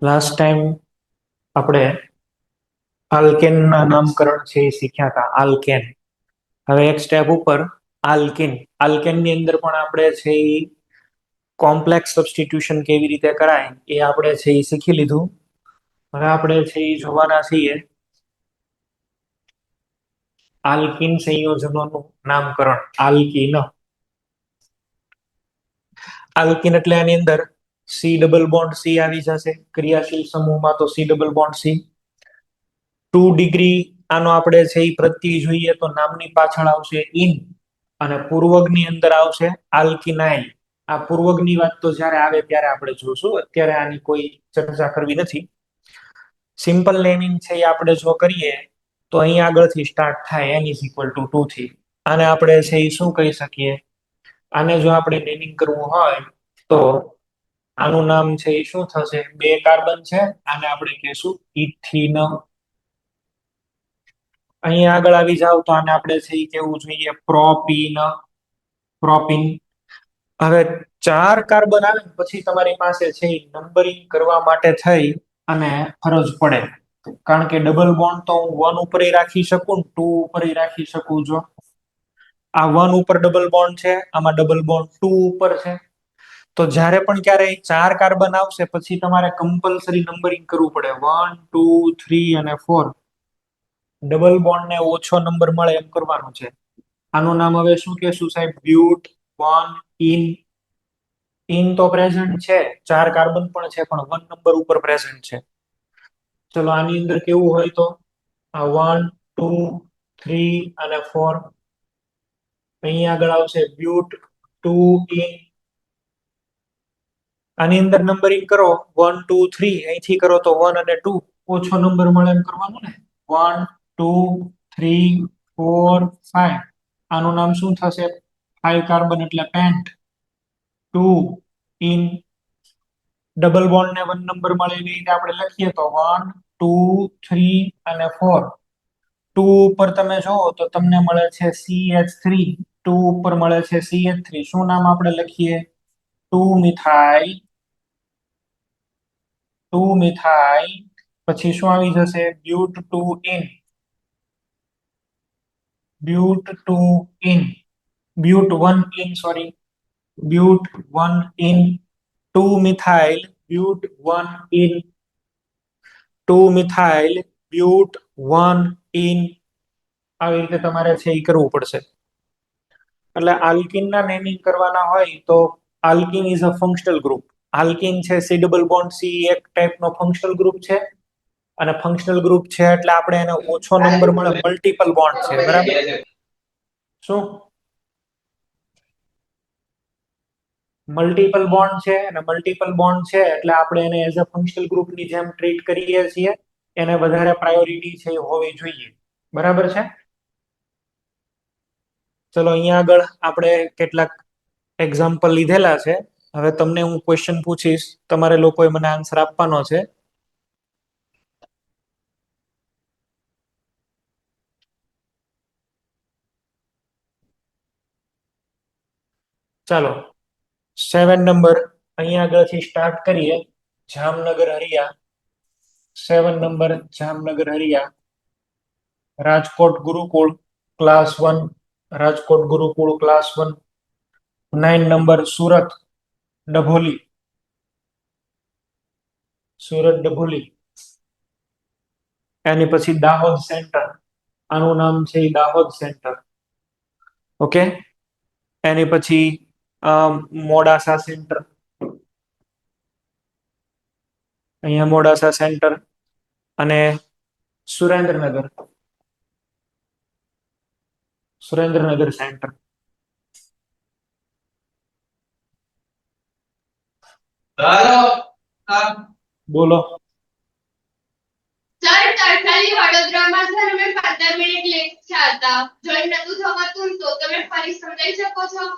Last time આપણે alkane ના નામકરણ છે એ શીખ્યા હતા. આલ્કેન. હવે એક સ્ટેપ ઉપર આલ્કિન. આલ્કેન ની અંદર પણ આપણે છે એ કોમ્પ્લેક્સ સબસ્ટિટ્યુશન કેવી રીતે કરાય એ આપણે છે એ શીખી લીધું. હવે આપણે છે એ જોવાના છીએ આલ્કિન સંયોજનોનું નામકરણ. આલ્કિન. આલ્કિન એટલે આની અંદર સી ડબલ બોન્ડ સી આવી જશે. ક્રિયાશીલ સમૂહમાં તો C double bond C. 2 degree આનો આપણે છે એ પ્રત્યય જોઈએ તો નામની પાછળ આવશે ઇન અને પૂર્વગની અંદર આવશે આલ્કિનાઇલ. આ પૂર્વગની વાત તો જ્યારે આવે ત્યારે આપણે જોશું, અત્યારે આની કોઈ ચર્ચા કરવી નથી. સિમ્પલ નેમિંગ છે એ આપણે જો કરીએ તો અહીં આગળથી સ્ટાર્ટ થાય n ઇઝ ઇક્વલ ટુ 2 થી. આને આપણે છે એ શું કહી શકીએ? આને જો આપણે નેમિંગ કરવું હોય તો આનું નામ છે એ શું થશે? 2 કાર્બન છે, આને આપણે કહેશું ઇથિન. અહીં આગળ આવી જાવ તો આને આપણે છે એ કેવું જોઈએ? પ્રોપીન. પ્રોપીન. હવે 4 કાર્બન આવે પછી તમારી પાસે છે એ નંબરિંગ કરવા માટે થઈ અને ફરજ પડે. કારણ કે ડબલ બોન્ડ તો હું 1 ઉપર રાખી શકું, 2 ઉપર રાખી શકું. જો આ 1 ઉપર ડબલ બોન્ડ છે, આમાં ડબલ બોન્ડ 2 ઉપર છે, તો જ્યારે પણ ક્યારેય 4 કાર્બન આવશે પછી તમારે કમ્પલસરી નંબરિંગ કરવું પડે. 1 2 3 અને 4. ડબલ બોન્ડ ને ઓછો નંબર મળે એમ કરવાનું છે. આનું નામ હવે શું કહેશું સાહેબ? બ્યુટ 1 ઇન. ઇન તો પ્રેઝન્ટ છે, 4 કાર્બન પણ છે, પણ 1 નંબર ઉપર પ્રેઝન્ટ છે. ચલો આની અંદર કેવું હોય તો આ 1 2 3 અને 4. અહીં આગળ આવશે બ્યુટ 2 ઇન. આની અંદર નંબરિંગ કરો 1 2 3, અહીંથી કરો તો 1 અને 2 ઓછો નંબર મળે એમ કરવાનું ને. 1 2 3 4 5. આનું નામ શું થશે? 5 કાર્બન એટલે પેન્ટ. 2 ઇન. ડબલ બોન્ડ ને 1 નંબર મળે એવી રીતે આપણે લખીએ તો 1 2 3 અને 4. 2 ઉપર તમે જોવો તો તમને મળે છે CH3. 2 ઉપર મળે છે CH3. શું નામ આપણે લખીએ? 2 મિથાઇલ. 2 મિથાઇલ. પછી શું આવી જશે? બ્યુટ 2 in. બ્યુટ 2 in. બ્યુટ 1 in, sorry. બ્યુટ 1 in. 2 methyl બ્યુટ 1 in. 2 methyl બ્યુટ 1 in. આવી રીતે તમારે છે એ કરવું પડશે. એટલે આલ્કિનના નેમિંગ કરવાના હોય તો alkyne is a functional group. Alkyne છે સી ડબલ બોન્ડ સી એક ટાઈપનો ફંક્શનલ ગ્રુપ છે. અને ફંક્શનલ ગ્રુપ છે એટલે આપણે એને ઓછો નંબર મળે, મલ્ટિપલ બોન્ડ છે, બરાબર? શું મલ્ટિપલ બોન્ડ છે? અને મલ્ટિપલ બોન્ડ છે એટલે આપણે એને એઝ અ ફંક્શનલ ગ્રુપની જેમ ટ્રીટ કરીએ છીએ. એને વધારે પ્રાયોરિટી છે એ હોવી જોઈએ, બરાબર છે? ચલો અહીંયા આગળ આપણે કેટલાક એક્ઝામ્પલ લીધેલા છે. હવે તમને હું ક્વેશ્ચન પૂછીશ, તમારે લોકોએ મને આન્સર આપવાનો છે. ચાલો 7 નંબર અહીંયા આગળથી સ્ટાર્ટ કરીએ. જામનગર હરિયા. 7 નંબર જામનગર હરિયા. રાજકોટ ગુરુકુળ ક્લાસ 1. રાજકોટ ગુરુકુળ ક્લાસ 1. 9 નંબર સુરત ડભોલી. સુરત ડભોલી. એની પછી દાહોદ સેન્ટર. આનું નામ છે ઈ દાહોદ સેન્ટર. ઓકે. એની પછી મોડાસા સેન્ટર. અહીંયા મોડાસા સેન્ટર. અને સુરેન્દ્રનગર. સુરેન્દ્રનગર સેન્ટર. બોલો. સર તરસાલી વડોદરામાં છે અમે 15 મિનિટ લેટ થયા હતા. જોઈન નતું થવાતું તો તમે ફરી સમજાઈ શકો છો?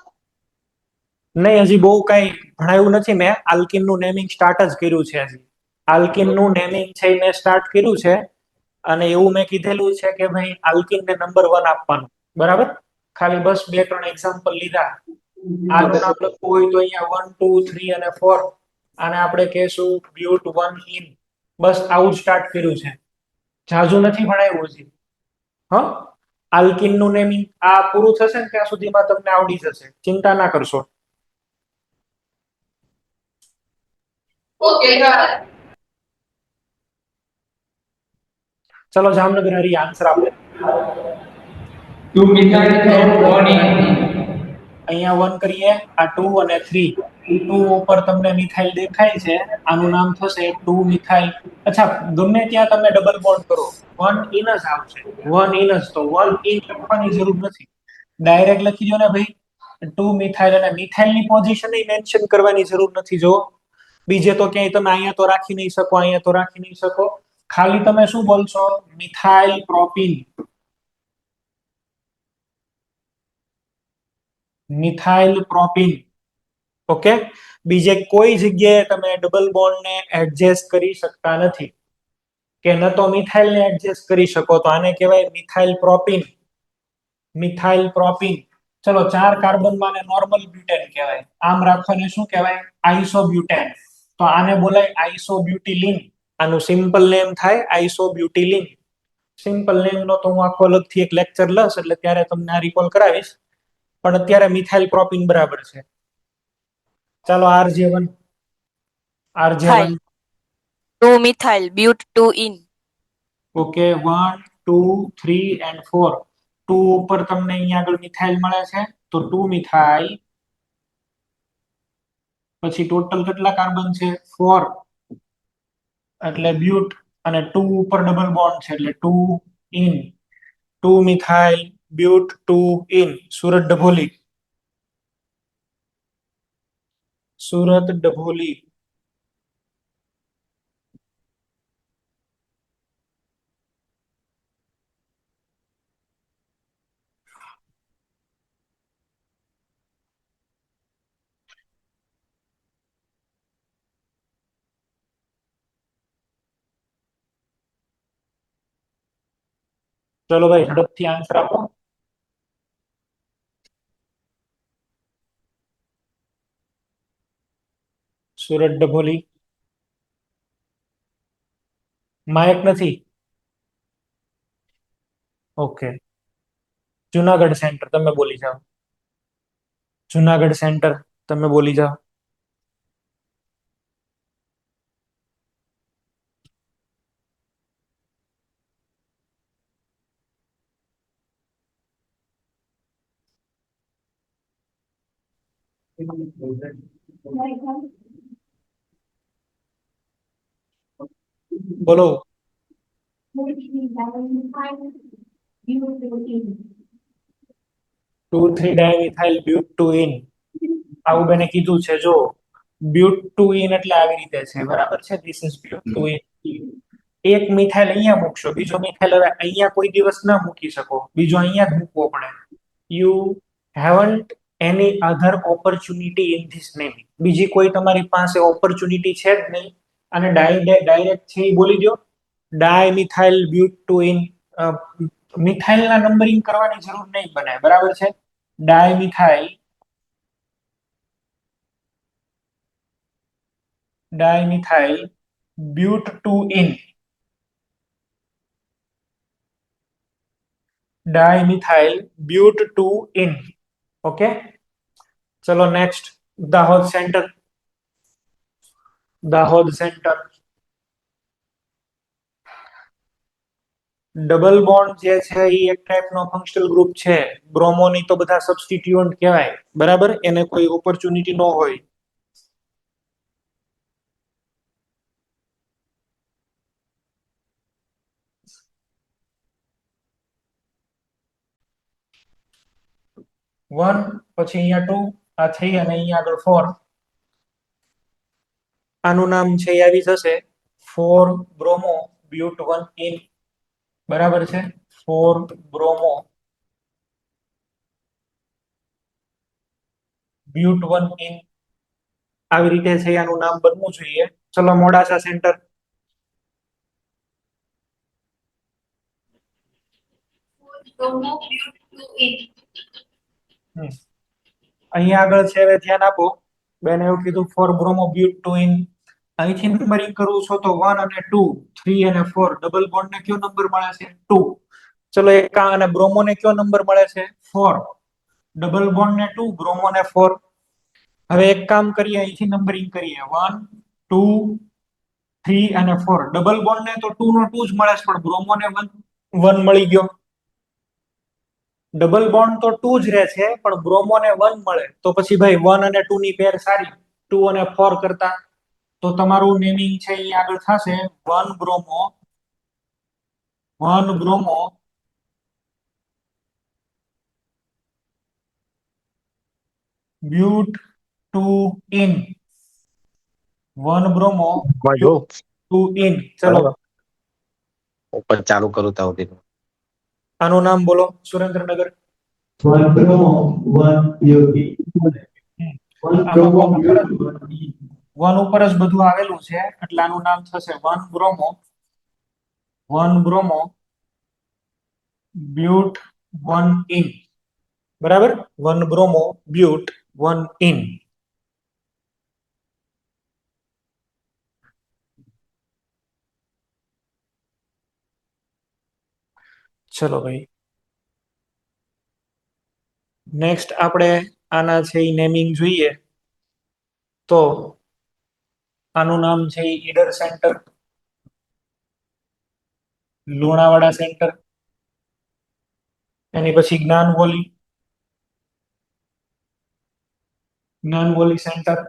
નહીં, હજી બહુ કઈ ભણાયું નથી મેં. આલ્કિન નું નેમિંગ સ્ટાર્ટ જ કર્યું છે. હજી આલ્કિન નું નેમિંગ છે મેં સ્ટાર્ટ કર્યું છે. અને એવું મેં કીધેલું છે કે ભાઈ આલ્કિન ને નંબર 1 આપવાનું, બરાબર? ખાલી બસ 2 3 એક્ઝામ્પલ લીધા. આનું નામ લખવું હોય તો અહીંયા 1 2 3 અને 4. આને આપણે કહેશું બ્યુટ 1 ઇન. બસ આવું સ્ટાર્ટ કર્યું છે, જાજુ નથી ભણાવ્યું હજી. હ આલ્કિન નું નેમિંગ આ પૂરું થશે ને ત્યાં સુધીમાં તમને આવડી જશે, ચિંતા ના કરશો. Okay sir. ચલો જામનગર હરી આન્સર આપો. 2 methyl from 1 in. અહીંયા 1 કરીએ, આ 2 અને 3. 2 ઉપર તમને મિથાઇલ દેખાય છે, આનું નામ થશે 2 મિથાઇલ. અચ્છા, ગમે ત્યાં તમે ડબલ બોન્ડ કરો 1 ઇન જ આવશે, 1 ઇન જ. તો 1 ઇન લખવાની જરૂર નથી, ડાયરેક્ટ લખી દો ને ભાઈ 2 મિથાઇલ. અને મિથાઇલની પોઝિશન મેન્શન કરવાની જરૂર નથી. જો બીજે તો ક્યાંય તમે અહીંયા તો રાખી નહીં શકો, અહીંયા તો રાખી નહીં શકો, ખાલી તમે શું બોલશો? Methyl propyne. Methyl propyne. Okay, બીજે કોઈ જગ્યાએ તમે ડબલ બોન્ડ ને એડજસ્ટ કરી શકતા નથી, કે ન તો મિથાઇલ ને એડજસ્ટ કરી શકો, તો આને કહેવાય મિથાઇલ પ્રોપીન. Methyl propyne. ચલો 4 કાર્બન માં નોર્મલ બ્યુટેન કહેવાય, આમ રાખવાને શું કહેવાય? આઇસોબ્યુટેન. તો આને બોલાય આઇસોબ્યુટિલિન. આનું સિમ્પલ નેમ થાય આઇસોબ્યુટિલિન. સિમ્પલ નેમ નો તો હું આખો અલગથી એક લેક્ચર લઈશ, એટલે ત્યારે તમને આ રિકોલ કરાવીશ, પણ અત્યારે મિથાઇલ પ્રોપીન બરાબર છે. ચાલો આરજે1. આરજે1 2 methyl but 2 in. Okay, 1 2 3 and 4. 2 ઉપર તમને અહીંયા આગળ મિથાઇલ મળે છે, તો 2 મિથાઇલ. પછી ટોટલ કેટલા કાર્બન છે? 4, એટલે બ્યુટ. અને 2 ઉપર ડબલ બોન્ડ છે, એટલે 2 in. 2 methyl બ્યુટ 2 in. Surat Dabholi. Surat Dabholi. ચલો ભાઈ ઝડપથી આન્સર આપો. સુરત ડભોલી. માયક નથી. ઓકે, જુનાગઢ સેન્ટર તમે બોલી જાઓ. જુનાગઢ સેન્ટર તમે બોલી જાઓ. બોલો. 2,3 ડાયમિથાઇલ બ્યુટ 2 ઇન. આવું બેને કીધું છે. જો બ્યુટ 2 ઇન એટલે આવી રીતે છે, બરાબર છે? This is બ્યુટ 2 in. એક મિથાઇલ અહીંયા મૂકશો, બીજો મિથાઇલ હવે અહીંયા કોઈ દિવસ ના મૂકી શકો, બીજો અહીંયા જ મૂકવો પડે. You haven't any other opportunity in this name. બીજી કોઈ તમારી પાસે ઓપોર્ચ્યુનિટી છે જ નહીં, અને ડાયરેક્ટ છે એ બોલી દો ડાયમિથાઇલ બ્યુટ 2 ઇન. મિથાઇલના નંબરિંગ કરવાની જરૂર નહીં બને, બરાબર છે? Dimethyl but 2 yne. Dimethyl but 2 yne. Okay, ચલો next. Dahod centre. Dahod centre. Double bond જે છે એ એક ટાઈપનો ફંક્શનલ ગ્રુપ છે. બ્રોમોની તો બધા સબસ્ટિટ્યુઅન્ટ કહેવાય, બરાબર? એને કોઈ ઓપોર્ચ્યુનિટી ન હોય. વન, પછી અહીંયા 2, આ 3 અને અહીંયા આગળ 4. આનું નામ છે એ આવી જશે 4 બ્રોમો બ્યુટ 1 ઇન. બરાબર છે? 4 બ્રોમો બ્યુટ 1 ઇન. આવી રીતે છે, આનું નામ બનવું જોઈએ. ચલો મોડાસા સેન્ટર. અહીંયા આગળ છે, હવે ધ્યાન આપો. બેન એવું કીધું four bromo but two ene. અહીંથી નંબરિંગ કરવું છો તો 1 અને 2, 3 અને 4. ડબલ બોન્ડ ને કયો નંબર મળે છે? 2. ચલો એક અને બ્રોમો ને કયો નંબર મળે છે? 4. ડબલ બોન્ડ ને 2, બ્રોમો ને 4. હવે એક કામ કરીએ, અહીંથી નંબરિંગ કરીએ 1, 2, 3 અને 4. ડબલ બોન્ડ ને તો 2 નો 2 જ મળે છે, પણ બ્રોમો ને 1 મળી ગયો. ડબલ બોન્ડ તો 2 જ રહે છે, પણ બ્રોમો ને 1 મળે, તો પછી ભાઈ 1 અને 2 ની પેર સારી 2 અને 4 કરતા. તો તમારું નેમિંગ છે એ આગળ થશે 1 bromo but two ene. 1 bromo જો ટુ ઇન. ચલો બરાબર ઉપર ચાલુ કરું તો આવતી આનું નામ બોલો. Surendranagar. One promo, one beauty. One આમાં promo, 1 ઉપર beauty, one E. 1 ઉપર જ બધું આવેલું છે, એટલે આનું નામ થશે 1 બ્રોમો બ્યુટ 1 ઇન. બરાબર, 1 બ્રોમો બ્યુટ 1 ઇન. ચલો ભાઈ, નેક્સ્ટ આપણે આના છે એ નેમિંગ જોઈએ. તો આનું નામ છે ઈડર સેન્ટર, લુણાવાડા સેન્ટર, એની પછી જ્ઞાનવોલી સેન્ટર,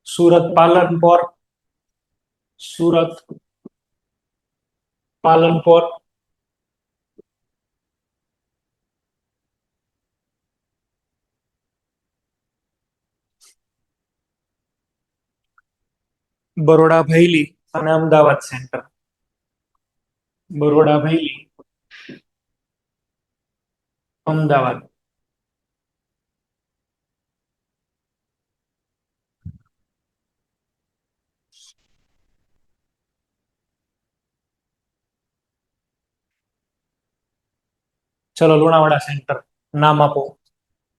સુરત પાલનપુર, બરોડા ભૈલી અને અમદાવાદ સેન્ટર. બરોડા ભૈલી, અમદાવાદ. ચલો લુણાવાડા સેન્ટર નામ આપો.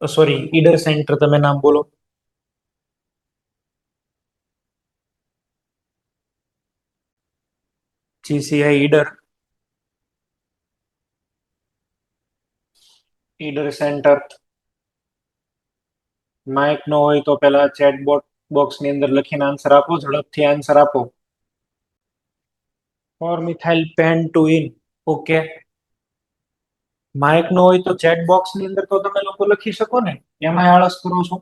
સોરી, ઈડર સેન્ટર તમે નામ બોલો. GCI Idar centre. માઇક નો હોય તો પેલા ચેટ બોક્સ ની અંદર લખીને આન્સર આપો, ઝડપથી આન્સર આપો. Four methyl pen two yne. Okay, mike નો હોય તો ચેટ બોક્સ ની અંદર તો તમે લોકો લખી શકો ને, એમાં આળસ કરો છો.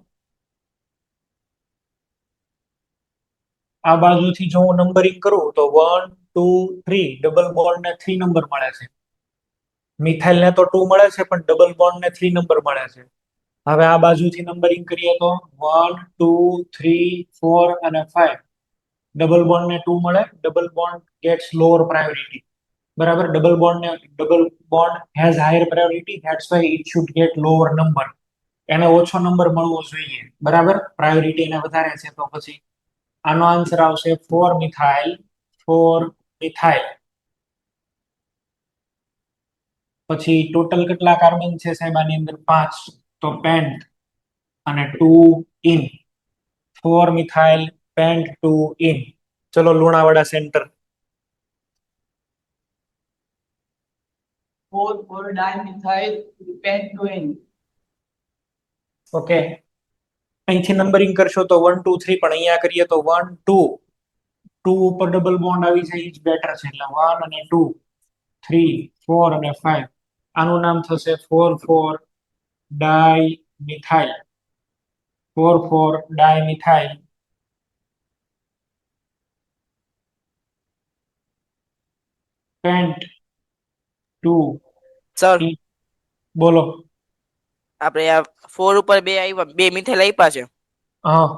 આ બાજુથી જો હું નંબરિંગ કરું તો 1, 2, 3. ડબલ બોન્ડ ને 3 નંબર મળે છે. મિથાઇલ ને તો 2 મળે છે, પણ ડબલ બોન્ડ ને 3 નંબર મળે છે. હવે આ બાજુથી નંબરિંગ કરીએ તો 1, 2, 3, 4 અને 5. ડબલ બોન્ડ ને 2 મળે. Double bond gets lower priority. બરાબર, double bond has higher priority, that's why it should get lower number. એને ઓછો નંબર મળવો જોઈએ. બરાબર, પ્રાયોરિટી એને વધારે છે, તો પછી આનો આન્સર આવશે 4 મિથાઇલ. પછી ટોટલ કેટલા કાર્બન છે સાહેબ આની અંદર? 5. તો પેન્ટ અને 2 ઇન. 4 methyl pant 2 yne. ચલો Lunawada centre. 4 dimethyl pentane. Okay, અહીંથી નંબરિંગ કરશો તો 1, 2, 3, પણ અહીંયા કરીએ તો 1, 2. 2 ઉપર ડબલ બોન્ડ આવી જાય એ જ બેટર છે, એટલે 1 અને 2, 3, 4 અને 5. આનું નામ થશે 4,4 ડાયમિથાઇલ. 4,4 dimethyl pant 2. સર બોલો. આપણે આ 4 ઉપર બે મિથાઇલ આપ્યા છે, હા,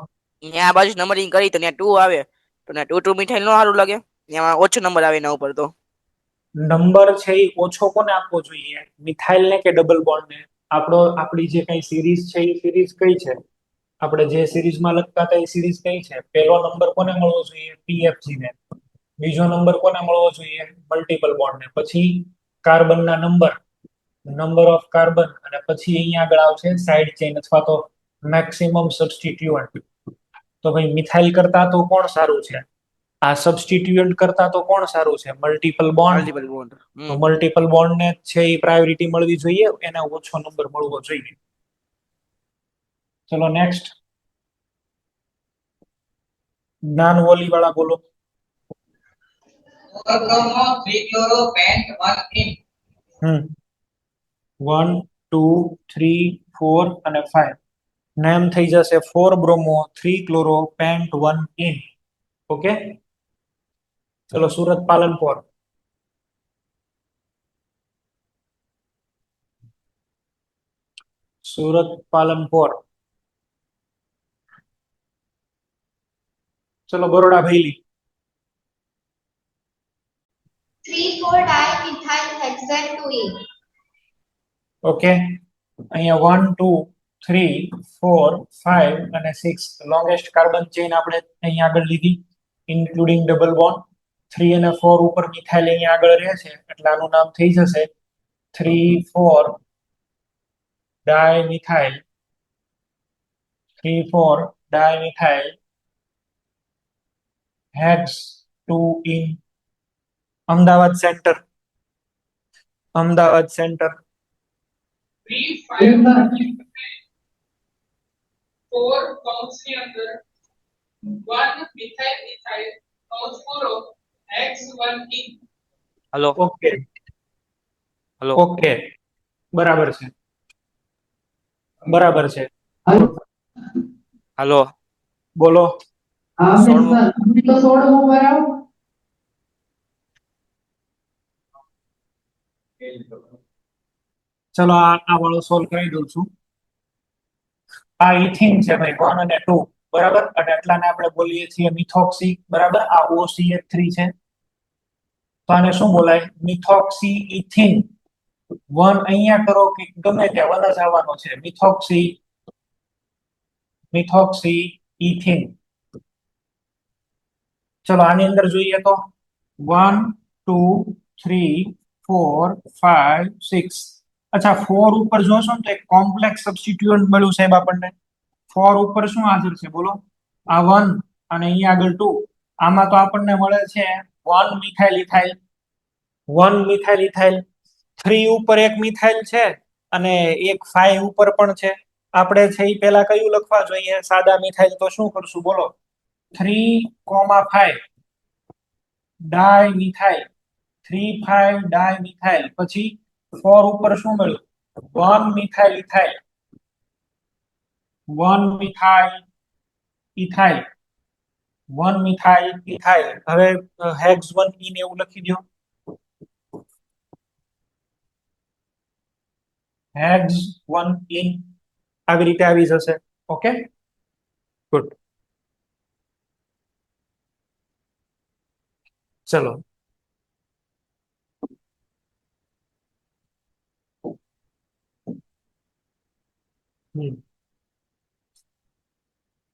ત્યાં આ બાજુ નંબરિંગ કરી તો ત્યાં 2 આવે, તો ત્યાં 2 મિથાઇલ નો સારું લાગે? ત્યાં ઓછો નંબર આવે એના ઉપર તો. નંબર છે એ ઓછો કોને આપવો જોઈએ? મિથાઇલ ને કે ડબલ બોન્ડ ને? આપણી જે કઈ સિરીઝ છે એ સિરીઝ કઈ છે? આપણે જે સિરીઝમાં લખતા હતા એ સિરીઝ કઈ છે? પહેલો નંબર કોને મળવો જોઈએ? PFG ને. બીજો નંબર કોને મળવો જોઈએ? મલ્ટિપલ બોન્ડ ને. પછી કાર્બનના નંબર ઓફ કાર્બન, અને પછી અહીંયા આગળ આવશે સાઇડ ચેઇન અથવા તો મેક્સિમમ સબસ્ટિટ્યુઅન્ટ. તો ભાઈ મિથાઇલ કરતા તો કોણ સારું છે? આ સબસ્ટિટ્યુઅન્ટ કરતા તો કોણ સારું છે? Multiple bond. Multiple bond. તો મલ્ટિપલ બોન્ડ ને છે એ પ્રાયોરિટી મળવી જોઈએ, એને ઓછો નંબર મળવો જોઈએ. ચલો નેક્સ્ટ. જ્ઞાન ઓલી વાળા બોલો. 4 bromo, 3 chloro, pent, 1 in. 1 2 3 4 અને 5. નેમ થઈ જશે 4 bromo, 3 chloro, pent, 1 in. Okay, ચલો સુરત પાલનપુર. સુરત પાલનપુર. ચલો Baroda Bhaili. 3,4 dimethyl hexane 2E. Okay, અહીંયા 1 2 3 4 5 અને 6 લોંગેસ્ટ કાર્બન ચેઇન આપણે અહીંયા આગળ લીધી, ઇન્ક્લુડિંગ ડબલ બોન્ડ. 3 અને 4 ઉપર મિથાઇલ અહીંયા આગળ રહે છે, એટલે આનું નામ થઈ જશે 3,4 dimethyl. 3,4 dimethyl hex 2 in. Ahmedabad centre. Ahmedabad centre. 3 5 4 કૌંસની અંદર 1 મિથાઇલ કૌંસ પૂરો x1 in. Hello okay hello okay, બરાબર છે, બરાબર છે. હલો બોલો. હા સર, તમે તો 16 ઉપર આવો. ચલો આ વાળો સોલ્વ કરી દઉં છું. આ ઇથિન છે ભાઈ, 1 અને 2, બરાબર. અને એટલાને આપણે બોલીએ છીએ મિથોક્સી, બરાબર. આ OCH3 છે, તો આને શું બોલાય? Methoxy ethene. 1 અહીંયા કરો કે ગમે ત્યાં 1 જ આવવાનો છે. Methoxy ethene. ચલો આની અંદર જોઈએ તો 1 2 3 4 5 6. અચ્છા, 4 ઉપર જોશો ને તો એક કોમ્પ્લેક્સ સબસ્ટિટ્યુઅન્ટ મળ્યું સાહેબ આપણને. 4 ઉપર શું હાજર છે બોલો? આ 1 અને અહીંયા આગળ 2. આમાં તો આપણને મળે છે 1 મિથાઇલ ઇથાઇલ. 1 methyl ethyl. 3 ઉપર એક મિથાઇલ છે અને એક 5 ઉપર પણ છે. આપણે છે એ પહેલા કયું લખવા જોઈએ? સાદા મિથાઇલ. તો શું કરશું બોલો? 3,5 ડાયમિથાઇલ. 3 5 ડાયમિથાઇલ. પછી 4 ઉપર શું મળ્યું? 1 methyl ethyl. 1 methyl ethyl. 1 methyl ethyl. હવે હેક્સ 1 ઇન એવું લખી દો. હેક્સ 1 ઇન આવી રીતે આવી જશે. Okay, good. ચલો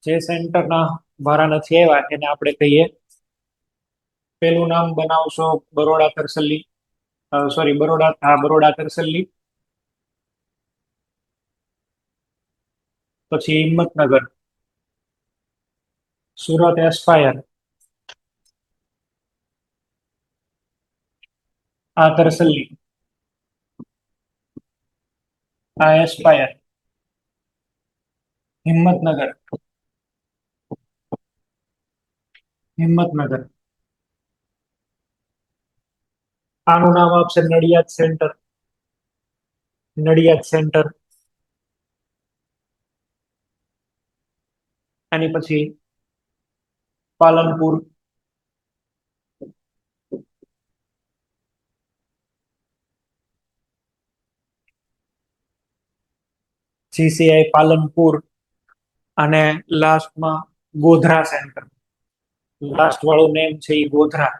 જે સેન્ટરના વારા નથી આવ્યા એને આપણે કહીએ, પેલું નામ બનાવશો બરોડા તરસલ્લી. સોરી, બરોડા, હા બરોડા તરસલ્લી. પછી હિંમતનગર. સુરત એસ્પાયર. આ તરસલ્લી. આ એસ્પાયર. હિંમતનગર. હિંમતનગર. આનું નામ આપશે નડિયાદ સેન્ટર. નડિયાદ સેન્ટર. આની પછી પાલનપુર. GCI પાલનપુર. અને લાસ્ટમાં ગોધરા સેન્ટર. લાસ્ટ વાળું નેમ છે એ ગોધરા.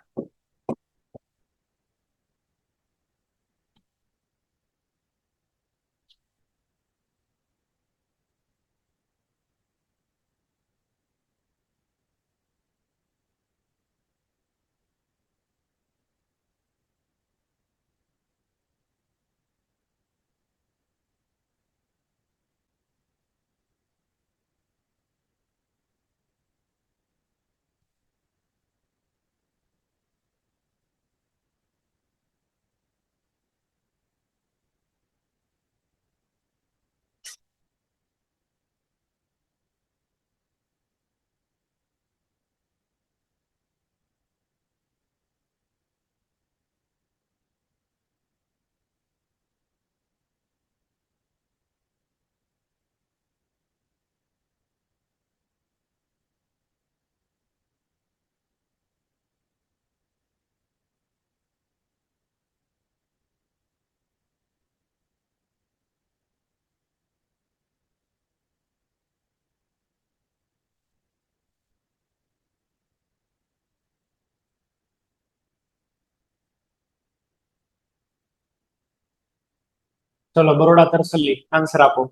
ચલો બરોડા તરસલ્લી આન્સર આપો.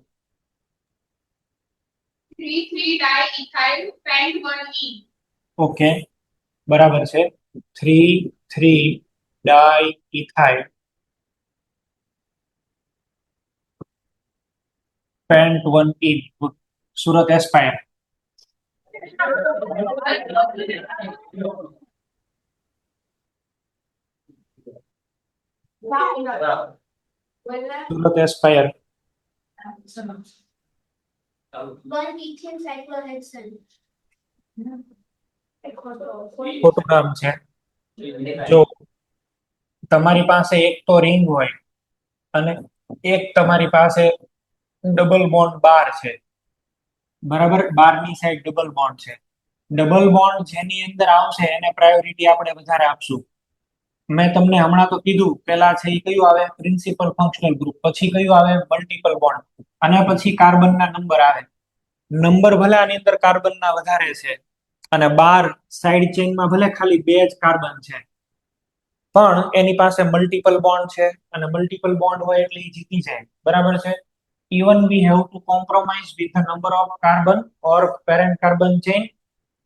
3,3-diethyl pent 1E. ઓકે, બરાબર છે. 3,3-diethyl pant 1E. Surat aspire. Surat aspire. 1-ethyl cyclohexane. ખોટું નામ છે. જો તમારી પાસે એક તો રિંગ હોય અને એક તમારી પાસે ડબલ બોન્ડ બાર છે, બરાબર. બારની સાઈડ ડબલ બોન્ડ છે. ડબલ બોન્ડ જેની અંદર આવશે એને પ્રાયોરિટી આપણે વધારે આપશું. મેં તમને હમણાં તો કીધું, પેલા છે એ કયું આવે? Principal functional group. પછી કયું આવે? Multiple bond. અને પછી કાર્બનના નંબર આવે. નંબર ભલે આની અંદર કાર્બનના વધારે છે અને બાર સાઈડ ચેઇનમાં ભલે ખાલી 2 જ કાર્બન છે, પણ એની પાસે મલ્ટિપલ બોન્ડ છે અને મલ્ટિપલ બોન્ડ હોય એટલે એ જીતી જાય, બરાબર છે. even we have to compromise with the number of carbon or parent carbon chain,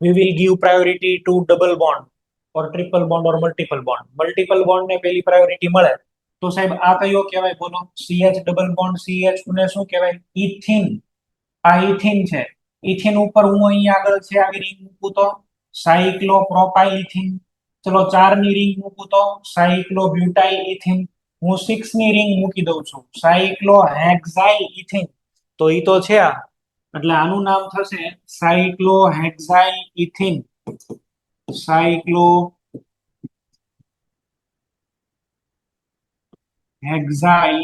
we will give priority to double bond or triple bond or multiple bond. Multiple bond ને પેલી priority મળે તો સાહેબ આ કયો કહેવાય બોલો? CH ડબલ બોન્ડ CH ને શું કહેવાય? ઇથિન. આ ઇથિન છે. ઇથિન ઉપર હું અહીંયા આગળ છે આવી રિંગ મૂકું તો સાયક્લોપ્રોપાઇલ ઇથિન. ચલો 4 ની રિંગ મૂકું તો સાયક્લોબ્યુટાઇલ ઇથિન. હું 6 ની રિંગ મૂકી દઉં છું સાયક્લોહેક્સાઇલ ઇથિન. તો ઈ તો છે આ, એટલે આનું નામ થશે સાયક્લોહેક્સાઇલ ઇથિન. સાયક્લોહેક્સાઇલ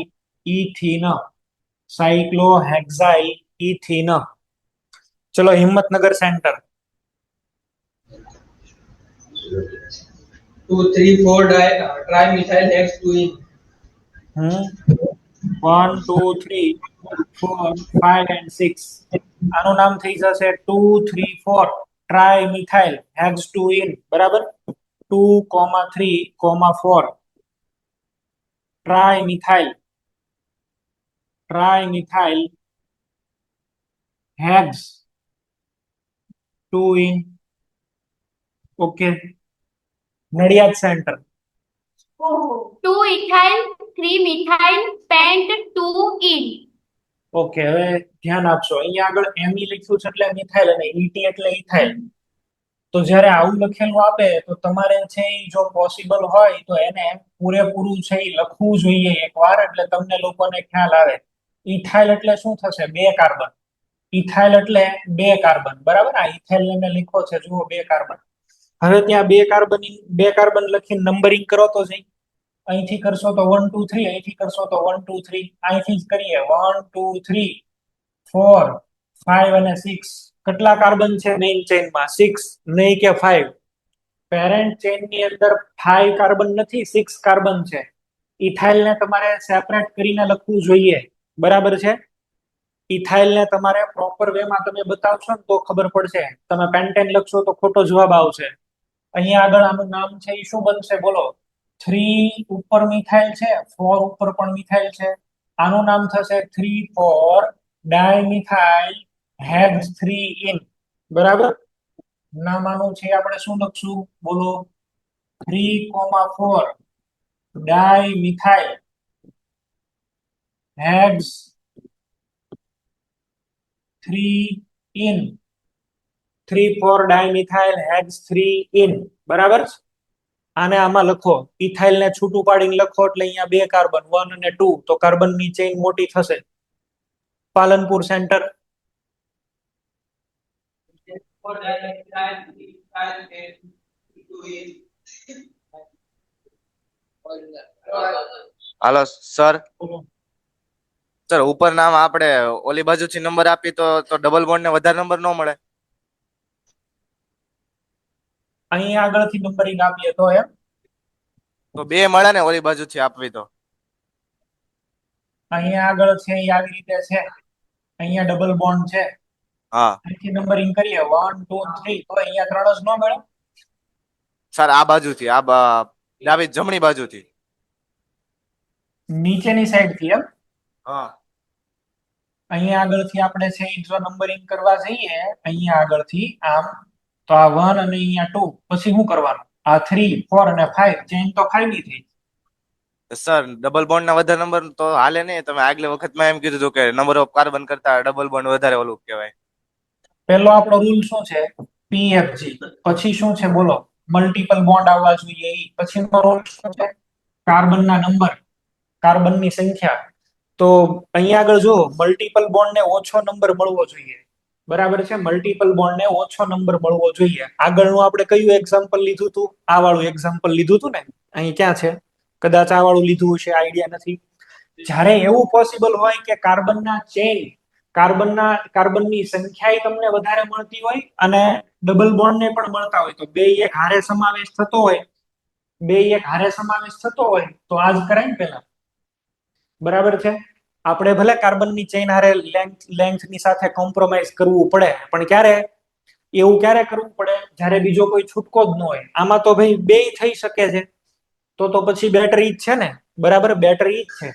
ઇથિન. સાયક્લોહેક્સાઇલ ઇથિન. ચલો Himmatnagar centre. 2,3,4-trimethyl X2E. 1 2 3 4 5 and 6. આનું નામ થઈ જશે 2 3 4 ટ્રાયમિથાઇલ હેક્સ2ઇન, બરાબર. 2 3 4 trimethyl hex 2 yne. Okay, Nadiad centre. 2-ethyl 3-methyl pent 2-ene. Okay, હવે ધ્યાન આપશો. અહીંયા આગળ એમી લખ્યું છે એટલે મિથાઇલ અને ઈટી એટલે ઇથાઇલ. તો જ્યારે આવું લખેલું આપે તો તમારે છે ઈ જો પોસિબલ હોય તો એને પૂરેપૂરું છે ઈ લખવું જોઈએ એકવાર, એટલે તમને લોકોને ખ્યાલ આવે. ઇથાઇલ એટલે શું થશે? 2 કાર્બન. ઇથાઇલ એટલે 2 કાર્બન, બરાબર. આ ઇથાઇલ ને મેં લખ્યો છે, જુઓ 2 કાર્બન. હવે ત્યાં 2 કાર્બન લખીને નંબરિંગ કરો તો જઈ. અહીંથી કરશો તો 1 2 3, અહીંથી કરશો તો 1 2 3. અહીંથી જ કરીએ 1 2 3 4 5 અને 6. કેટલા કાર્બન છે મેઇન ચેઇનમાં? 6 નહીં કે 5? પેરેન્ટ ચેઇન ની અંદર 5 કાર્બન નથી, 6 કાર્બન છે. ઇથાઇલ ને તમારે સેપરેટ કરીને લખવું જોઈએ, બરાબર છે. ઇથાઇલ ને તમારે પ્રોપર વે માં તમે બતાવશો ને તો ખબર પડશે. તમે પેન્ટેન લખશો તો ખોટો જવાબ આવશે. અહીંયા આગળ આનું નામ છે એ શું બનશે બોલો? 3 ઉપર મિથાઇલ છે, 4 ઉપર પણ મિથાઇલ છે. આનું નામ થશે 3,4-dimethyl hex3-ene, બરાબર. નામ આનું છે આપણે શું લખશું બોલો? 3,4-dimethyl hex3-ene. 3,4-dimethyl hex3-ene, બરાબર. આને આમાં લખો. ઇથાઇલ ને છૂટું પાડીને લખો એટલે અહીંયા 2 કાર્બન 1 અને 2, તો કાર્બન ની ચેઇન મોટી થશે. Palanpur centre. 4-dimethyl X2E. Hello sir. Sir ઉપર નામ આપણે ઓલી બાજુથી નંબર આપી તો ડબલ બોન્ડ ને વધારે નંબર ન મળે? અહીંયા આગળથી નંબરિંગ આપીએ તો એમ તો 2 મળે ને ઓલી બાજુથી આપવી તો? અહીંયા આગળ છે એ આવી રીતે છે. અહીંયા ડબલ બોન્ડ છે. હા અહીંથી નંબરિંગ કરીએ 1 2 3, તો અહીંયા 3 જ ન મળે સર. આ બાજુથી, ડાબી જમણી બાજુથી. નીચેની સાઈડ થી એમ. હા અહીંયા આગળથી આપણે છે ઈ જો નંબરિંગ કરવા જઈએ અહીંયા આગળથી આમ તો આ 1 અને અહીંયા 2 પછી શું કરવાનું આ 3 4 અને 5 ચેન તો 5 ની થઈ સર ડબલ બોન્ડ ના વધારે નંબર તો હાલે નહીં. તમે આગલી વખતમાં એમ કીધું હતું કે નંબર ઓફ કાર્બન કરતા ડબલ બોન્ડ વધારે ઓલું કહેવાય. પહેલો આપણો રૂલ શું છે પીએફજી પછી શું છે બોલો મલ્ટિપલ બોન્ડ આવવા જોઈએ ઈ પછીનો રૂલ શું છે કાર્બનના નંબર કાર્બનની સંખ્યા તો અહીંયા આગળ જો મલ્ટિપલ બોન્ડ ને ઓછો નંબર મળવો જોઈએ બરાબર છે મલ્ટિપલ બોન્ડ ને ઓછો નંબર મળવો જોઈએ આગળનું આપણે કયું એક્ઝામ્પલ લીધું હતું આ વાળું એક્ઝામ્પલ લીધું હતું ને અહીં ક્યાં છે કદાચ આ વાળું લીધું હશે આઈડિયા નથી જ્યારે એવું પોસિબલ હોય કે કાર્બનના ચેન કાર્બનની સંખ્યા તમને વધારે મળતી હોય અને ડબલ બોન્ડ ને પણ મળતા હોય તો બે એક હારે સમાવેશ થતો હોય તો આ જ કરાય ને પેલા બરાબર છે આપણે ભલે કાર્બનની ચેન હારે લેન્થ ની સાથે કોમ્પ્રોમાઇઝ કરવું પડે પણ ક્યારે કરવું પડે જ્યારે બીજો કોઈ છૂટકો જ ન હોય આમાં તો ભાઈ બે થઈ શકે છે તો પછી બેટરી જ છે ને બરાબર બેટરી જ છે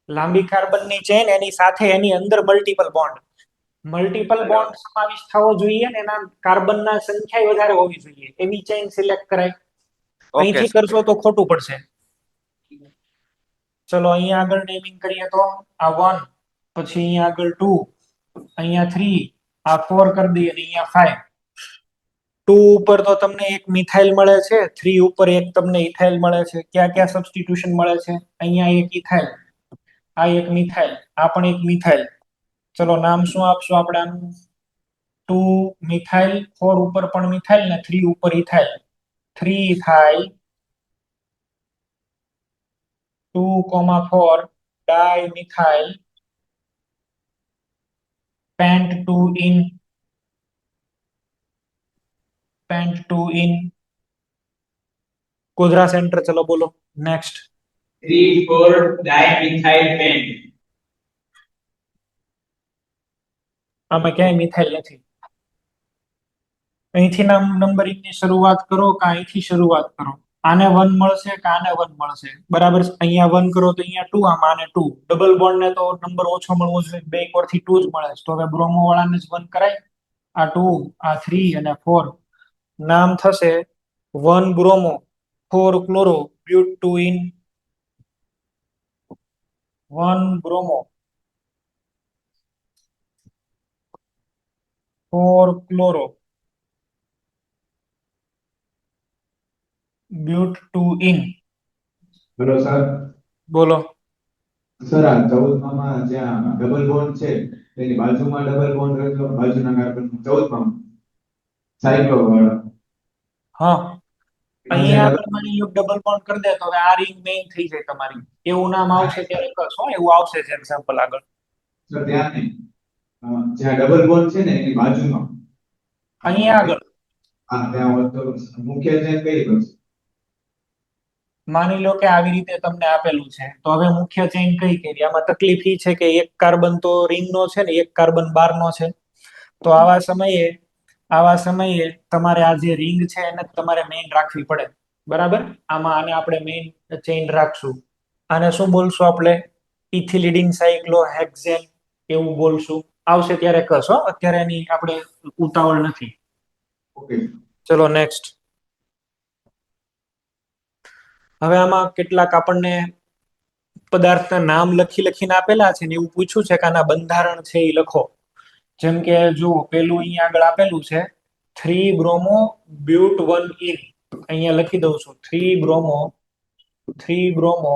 લાંબી કાર્બનની ચેન એની સાથે એની અંદર મલ્ટિપલ બોન્ડ સમાવિષ્ટ થવો જોઈએ ને એના કાર્બનના સંખ્યા વધારે હોવી જોઈએ એવી ચેન સિલેક્ટ કરાય અહીંથી કરશો તો ખોટું પડશે ચલો અહીંયા આગળ નેમિંગ કરીએ તો આ 1 પછી અહીંયા આગળ 2 અહીંયા 3 આ 4 કરી દઈએ અને અહીંયા 5 2 ઉપર તો તમને એક મિથાઇલ મળે છે 3 ઉપર એક તમને ઇથાઇલ મળે છે ક્યાં સબસ્ટિટ્યુશન મળે છે અહીંયા એક ઇથાઇલ આ એક મિથાઇલ આ પણ એક મિથાઇલ ચલો નામ શું આપશું આપણે આનું 2 મિથાઇલ 4 ઉપર પણ મિથાઇલ ને 3 ઉપર ethyl 3 ethyl 2,4 dimethyl pent 2 in Godhra centre ચલો બોલો નેક્સ્ટ 3,4 dimethyl pent. આમાં ક્યાંય મિથાઇલ નથી અહીંથી નંબરિંગ ની શરૂઆત કરો કે અહીંથી શરૂઆત કરો આને 1 મળશે કે આને 1 મળશે બરાબર અહીંયા 1 કરો તો અહીંયા 2 આમાં આને 2 ડબલ બોન્ડ ને તો નંબર ઓછો મળવો જોઈએ બે પરથી 2 જ મળે છે તો હવે બ્રોમો વાળાને જ 1 કરાય આ 2 આ 3 અને 4 નામ થશે 1 bromo 4 chloro બ્યુટ 2 in 1 bromo 4 chloro બ્યુટ 2 in બોલો સર બોલો સર આ 14 માં જ્યાં ડબલ બોન્ડ છે તેની બાજુમાં ડબલ બોન્ડ રહેલો બાજુના કાર્બન 14 માં સાયક્લો વાળો હા અહીંયા આગળ માની લો ડબલ બોન્ડ કરી દે તો હવે આ રિંગ મેઇન થઈ જાય તમારી એવું નામ આવશે ત્યારે કશો એવું આવશે છે એક્ઝામ્પલ આગળ સર ત્યાં નહીં જ્યાં ડબલ બોન્ડ છે ને એની બાજુમાં અહીંયા આગળ હા ત્યાં હોત તો મુખ્ય ચેન કઈ કરશે માની લો કે આવી રીતે તમને આપેલું છે તો હવે મુખ્ય ચેઇન કઈ કરી આમાં તકલીફ ઈ છે કે એક કાર્બન તો રિંગ નો છે ને એક કાર્બન બાર નો છે તો આવા સમયે તમારે આ જે રિંગ છે એને તમારે મેઇન રાખવી પડે બરાબર આમાં આને આપણે મેઇન ચેઇન રાખશું આને શું બોલશું આપણે ઇથિલિડિન સાયક્લોહેક્ઝેન એવું બોલશું આવશે ત્યારે કશો અત્યારે એની આપણે ઉતાવળ નથી ઓકે ચલો નેક્સ્ટ હવે આમાં કેટલાક આપણને પદાર્થના નામ લખીને આપેલા છે ને એવું પૂછ્યું છે કે આના બંધારણ છે એ લખો જેમ કે જુઓ પેલું અહીંયા આગળ આપેલું છે 3 બ્રોમો બ્યુટ 1 ઇન અહીંયા લખી દઉં છું 3 બ્રોમો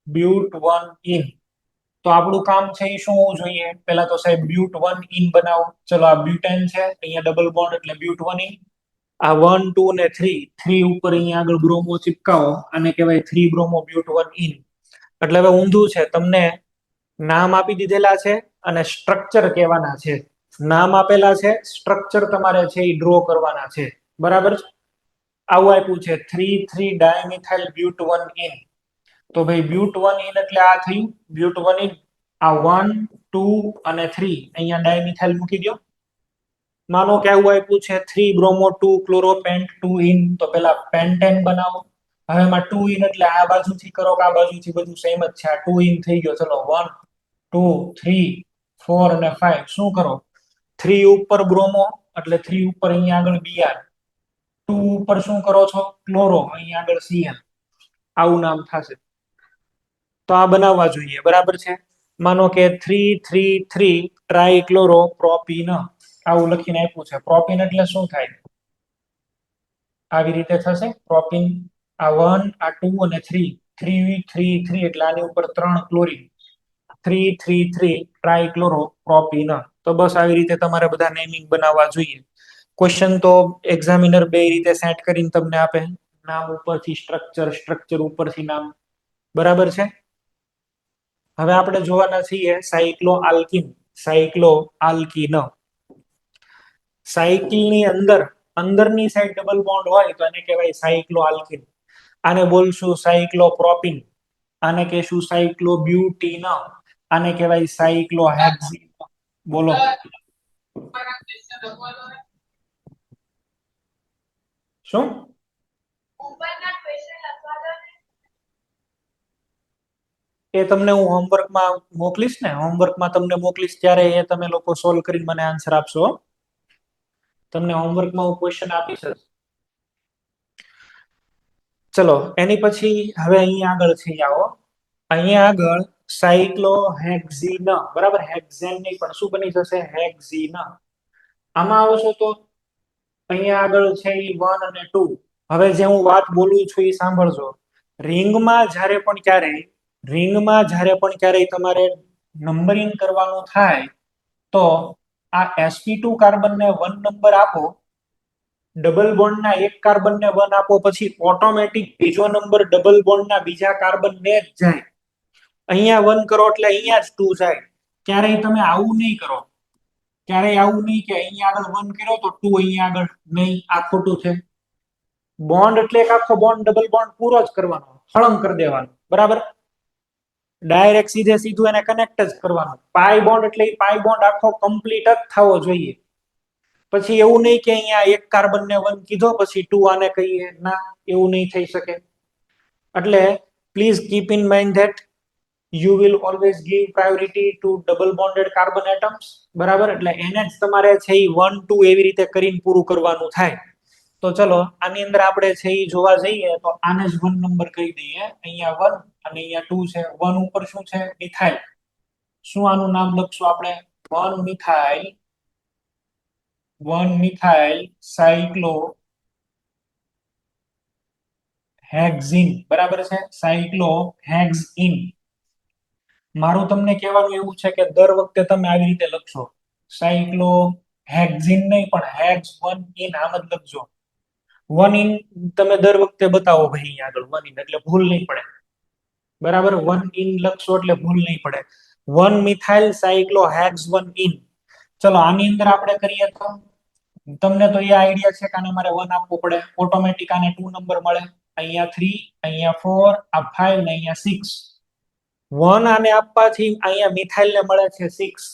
બ્યુટ 1 ઇન તો આપણું કામ છે એ શું હોવું જોઈએ પેલા તો સાહેબ બ્યુટ 1 ઇન બનાવો ચલો આ બ્યુટેન છે અહીંયા ડબલ બોન્ડ એટલે બ્યુટ 1 ઇન આ 1 2 ને 3 ઉપર અહીંયા આગળ બ્રોમો ચિપકાવો અને કહેવાય 3 બ્રોમો બ્યુટ 1 ઇન એટલે હવે ઊંધું છે તમને નામ આપી દીધેલા છે અને સ્ટ્રક્ચર કહેવાના છે નામ આપેલા છે સ્ટ્રક્ચર તમારે છે એ ડ્રો કરવાના છે બરાબર આવું આપ્યું છે 3 ડાયમિથાઇલ બ્યુટ 1 ઇન તો ભાઈ બ્યુટ 1 ઇન એટલે આ થયું બ્યુટ 1 ઇન આ 1 2 અને 3 અહીંયા ડાયમિથાઇલ મૂકી દો માનો કે આવું આપ્યું છે 3 બ્રોમો 2 ક્લોરો પેન્ટ 2 ઇન તો પેલા પેન્ટેન બનાવો હવે એમાં 2 ઇન એટલે આ બાજુથી કરો કે આ બાજુથી બધું સેમ જ છે. આ 2 ઇન થઈ ગયો. ચલો 1 2 3 4 અને 5 શું કરો 3 ઉપર બ્રોમો એટલે 3 ઉપર અહીંયા આગળ Br 2 ઉપર શું કરો છો ક્લોરો અહીંયા આગળ Cl આવું નામ થશે. તો આ બનાવવા જોઈએ બરાબર છે. માનો કે 3 ટ્રાઇક્લોરો પ્રોપીન આવું લખીને આપ્યું છે. પ્રોપીન એટલે શું થાય આવી રીતે થશે પ્રોપીન. આ 1 આ 2 અને 3 એટલે આની ઉપર 3 ક્લોરીન 3 ટ્રાઇક્લોરો પ્રોપીન. તો બસ આવી રીતે તમારે બધા નેમિંગ બનાવવા જોઈએ. ક્વેશ્ચન તો એક્ઝામિનર બે રીતે સેટ કરીને તમને આપે, નામ ઉપરથી સ્ટ્રક્ચર, સ્ટ્રક્ચર ઉપરથી નામ, બરાબર છે. હવે આપણે જોવાના છીએ સાયક્લો આલ્કીન. સાયકલની અંદરની સાઈડ ડબલ બોન્ડ હોય તો એને કહેવાય સાયક્લો આલ્કીન. આને બોલશું સાયક્લોપ્રોપીન, આને કહેશું સાયક્લોબ્યુટીન, આને કહેવાય સાયક્લોહેક્ઝીન. બોલો શું ઉપરના ક્વેશ્ચન લખવા દો ને. એ તમને હું હોમવર્કમાં મોકલીશ ને, હોમવર્કમાં તમને મોકલીશ ત્યારે એ તમે લોકો સોલ્વ કરીને મને આન્સર આપશો. તમને હોમવર્કમાં હું ક્વેશ્ચન આપીશ જ. ચલો એની પછી હવે અહીંયા આગળ છે આવો. અહીંયા આગળ સાયક્લોહેક્ઝીન, બરાબર, હેક્ઝેન નહીં પણ શું બની જશે હેક્ઝીન. આમાં આવશો તો અહીંયા આગળ છે ઈ 1 અને 2. હવે જે હું વાત બોલું છું એ સાંભળજો. રિંગમાં જ્યારે પણ ક્યારેય તમારે નંબરિંગ કરવાનું થાય તો આ sp2 કાર્બનને 1 નંબર આપો, ડબલ બોન્ડના એક કાર્બનને 1 આપો, પછી ઓટોમેટિક બીજો નંબર ડબલ બોન્ડના બીજા કાર્બનને જ જાય. અહીંયા 1 કરો એટલે અહીંયા જ 2 જાય. ક્યારેય તમે આવું નહીં કરો, ક્યારેય આવું નહીં કે અહીંયા આગળ 1 કર્યો તો 2 અહીંયા આગળ નહીં, આ ખોટું છે. બોન્ડ એટલે એક આખો બોન્ડ ડબલ બોન્ડ પૂરો જ કરવાનો, હળંગ કરી દેવાનો, બરાબર. ડાયરેક્ટ સીધું એને કનેક્ટ જ કરવાનું. પાઈ બોન્ડ એટલે પાઈ બોન્ડ આખો કમ્પ્લીટ જ થવો જોઈએ. પછી એવું નહીં કે અહીંયા એક કાર્બનને 1 કીધો પછી 2 આને કહીએ, ના, એવું નહીં થઈ શકે. એટલે please keep in mind that you will always give priority to double bonded carbon atoms, બરાબર. એટલે એને જ તમારે છે ઈ 1 2 એવી રીતે કરીને પૂરું કરવાનું થાય. તો ચલો આની અંદર આપણે છે ઈ જોવા જઈએ તો આને જ 1 નંબર કહી દઈએ. અહીંયા 1 અને અહીંયા 2 છે. 1 ઉપર શું છે મિથાઇલ. શું આનું નામ લખશું આપણે 1 મિથાઇલ સાયક્લો હેક્ઝીન, બરાબર છે, સાયક્લો હેક્ઝીન. મારું તમને કહેવાનું એવું છે કે દર વખતે તમે આવી રીતે લખશો, સાયક્લો હેક્ઝીન નહીં પણ હેક્સ 1 ઇન આમ જ લખજો. 1 ઇન તમે દર વખતે બતાવો ભાઈ અહીંયા આગળ 1 ઇન એટલે ભૂલ નહીં પડે, બરાબર. 1 ઇન લખશો એટલે ભૂલ નહીં પડે. 1 મિથાઇલ સાયક્લો હેક્સ 1 ઇન. ચલો આની અંદર આપણે કરીએ તો તમને તો એ આઈડિયા છે કે આને મારે 1 આપવું પડે, ઓટોમેટિક આને 2 નંબર મળે. અહીંયા 3, અહીંયા 4, આ 5 ને અહીંયા 6. 1 આને આપવાથી અહીંયા મિથાઇલને મળે છે 6.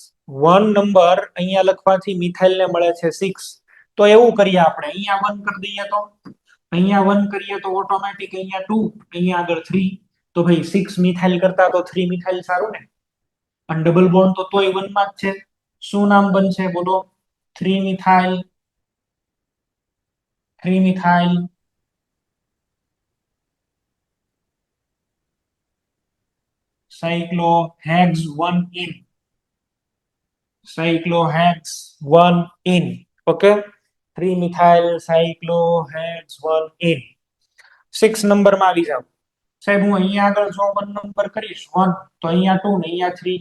1 નંબર અહીંયા લખવાથી મિથાઇલને મળે છે 6. તો એવું કરીએ આપણે, અહીંયા 1 કરી દઈએ તો અહીંયા 1 કરીએ તો ઓટોમેટિક અહીંયા 2, અહીંયા આગળ 3. તો ભાઈ 6 મિથાઇલ કરતા તો 3 મિથાઇલ સારું ને. અને ડબલ બોન્ડ તો તોય 1 માં જ છે. શું નામ બનશે બોલો 3 methyl cyclohexane 1 in. Okay, 3 methyl cyclohexane 6 નંબરમાં આવી જાવ સાહેબ. હું અહીંયા આગળ જો 1 નંબર કરીશ 1 તો અહીંયા 2 ને અહીંયા 3.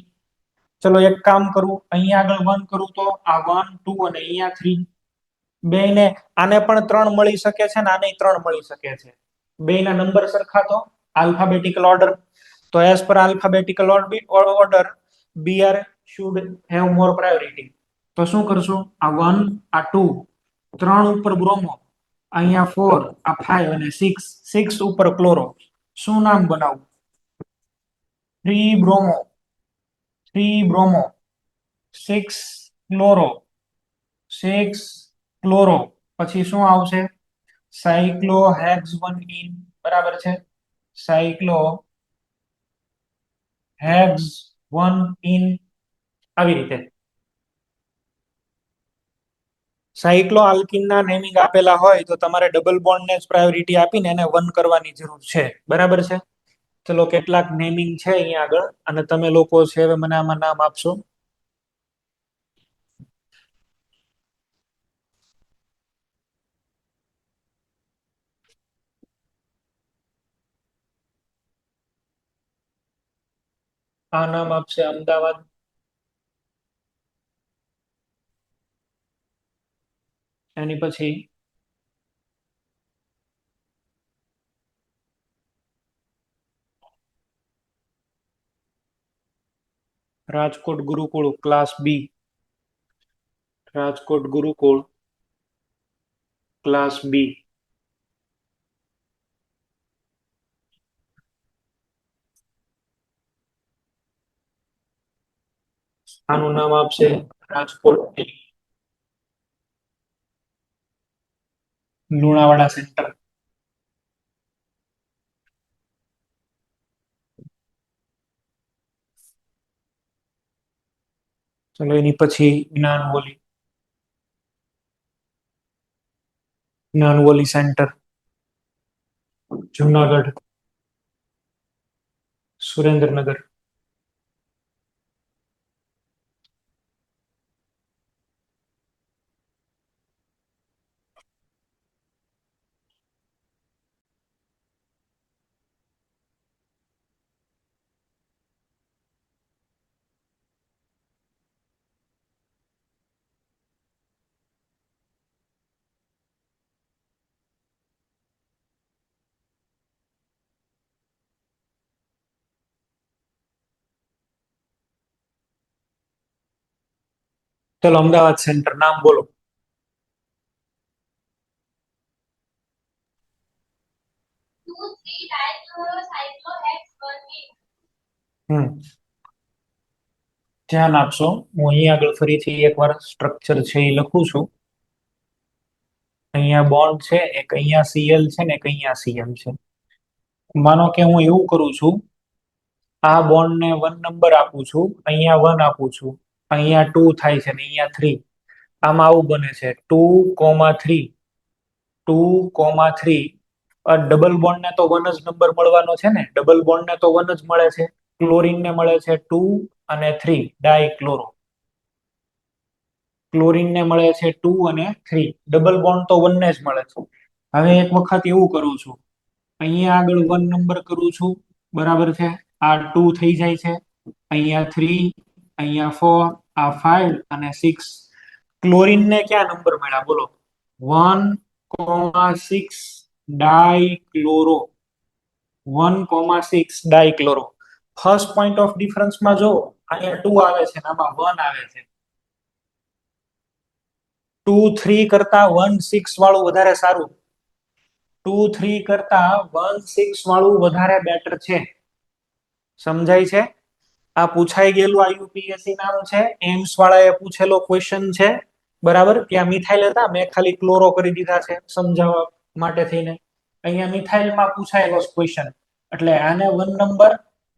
ચલો એક કામ કરું, અહીંયા આગળ 1 કરું તો આ 1 2 અને અહીંયા 3. બેયને આને પણ 3 મળી શકે છે ને આને 3 મળી શકે છે. બેયના નંબર સરખા તો આલ્ફાબેટિકલ ઓર્ડર. તો as per alphabetical order Br should have more priority. તો શું કરશું, આ 1 આ 2 3 ઉપર બ્રોમો, અહીંયા 4 આ 5 અને 6 ઉપર ક્લોરો. શું નામ બનાવું 3 બ્રોમો 6 ક્લોરો પછી શું આવશે સાયક્લોહેક્સ 1 ઇન બરાબર છે. સાયક્લો હેક્સ 1 ઇન આવી રીતે. સાયક્લો આલ્કિનના નેમિંગ આપેલા હોય તો તમારે ડબલ બોન્ડને જ પ્રાયોરિટી આપીને એને 1 કરવાની જરૂર છે. બરાબર છે. ચલો કેટલાક નેમિંગ છે અહીંયા આગળ અને તમે લોકો છે હવે મને આમાં નામ આપશો. આ નામ આપશે અમદાવાદ, એની પછી રાજકોટ ગુરુકુળ ક્લાસ બી, રાજકોટ ગુરુકુળ ક્લાસ બી. આનું નામ આપશે રાજકોટ લુણાવાડા સેન્ટર. ચલો એની પછી જ્ઞાનવોલી સેન્ટર જુનાગઢ, સુરેન્દ્રનગર. ચલો અમદાવાદ સેન્ટર નામ બોલો. 2,3-dichlorocyclohexane. ધ્યાન આપશો. હું અહીં આગળ ફરીથી એકવાર સ્ટ્રક્ચર છે એ લખું છું. અહીંયા બોન્ડ છે, એક અહીંયા Cl છે ને એક અહીંયા Cl છે. માનો કે હું એવું કરું છું, આ બોન્ડ ને 1 નંબર આપું છું, અહીંયા 1 આપું છું, અહીંયા 2 થાય છે ને અહીંયા 3. આમાં આવું બને છે 2,3 2,3. ડબલ બોન્ડ ને તો 1 જ નંબર મળવાનો છે ને, ડબલ બોન્ડ ને તો 1 જ મળે છે. ક્લોરીન ને મળે છે 2 અને 3 ડાયક્લોરો. ક્લોરીન ને મળે છે 2 અને 3. ડબલ બોન્ડ તો 1 ને જ મળે છે. હવે એક વખત એવું કરું છું, અહીંયા આગળ 1 નંબર કરું છું, બરાબર છે. આ 2 થઈ જાય છે, અહીંયા 3, અહીંયા 4, આ 5 અને 6. ક્લોરીન ને ક્યાં નંબર મળ્યા બોલો? 1,6 dichloro. 1,6 dichloro. First point of ડિફરન્સમાં જો અહીંયા 2 આવે છે અને આમાં 1 આવે છે. 2, 3 કરતા 1, 6 વાળું વધારે સારું. 2, 3 કરતા 1, 6 વાળું વધારે બેટર છે. સમજાય છે? આ પૂછાઈ ગયેલું IUPAC નામ છે, એમ્સ વાળાએ પૂછેલો ક્વેશ્ચન છે. બરાબર. ત્યાં મિથાઇલ હતા, મેં ખાલી ક્લોરો કરી દીધા છે સમજાવવા માટે થઈને. અહીંયા મિથાઇલમાં પૂછાયેલો ક્વેશ્ચન, એટલે આને 1 નંબર,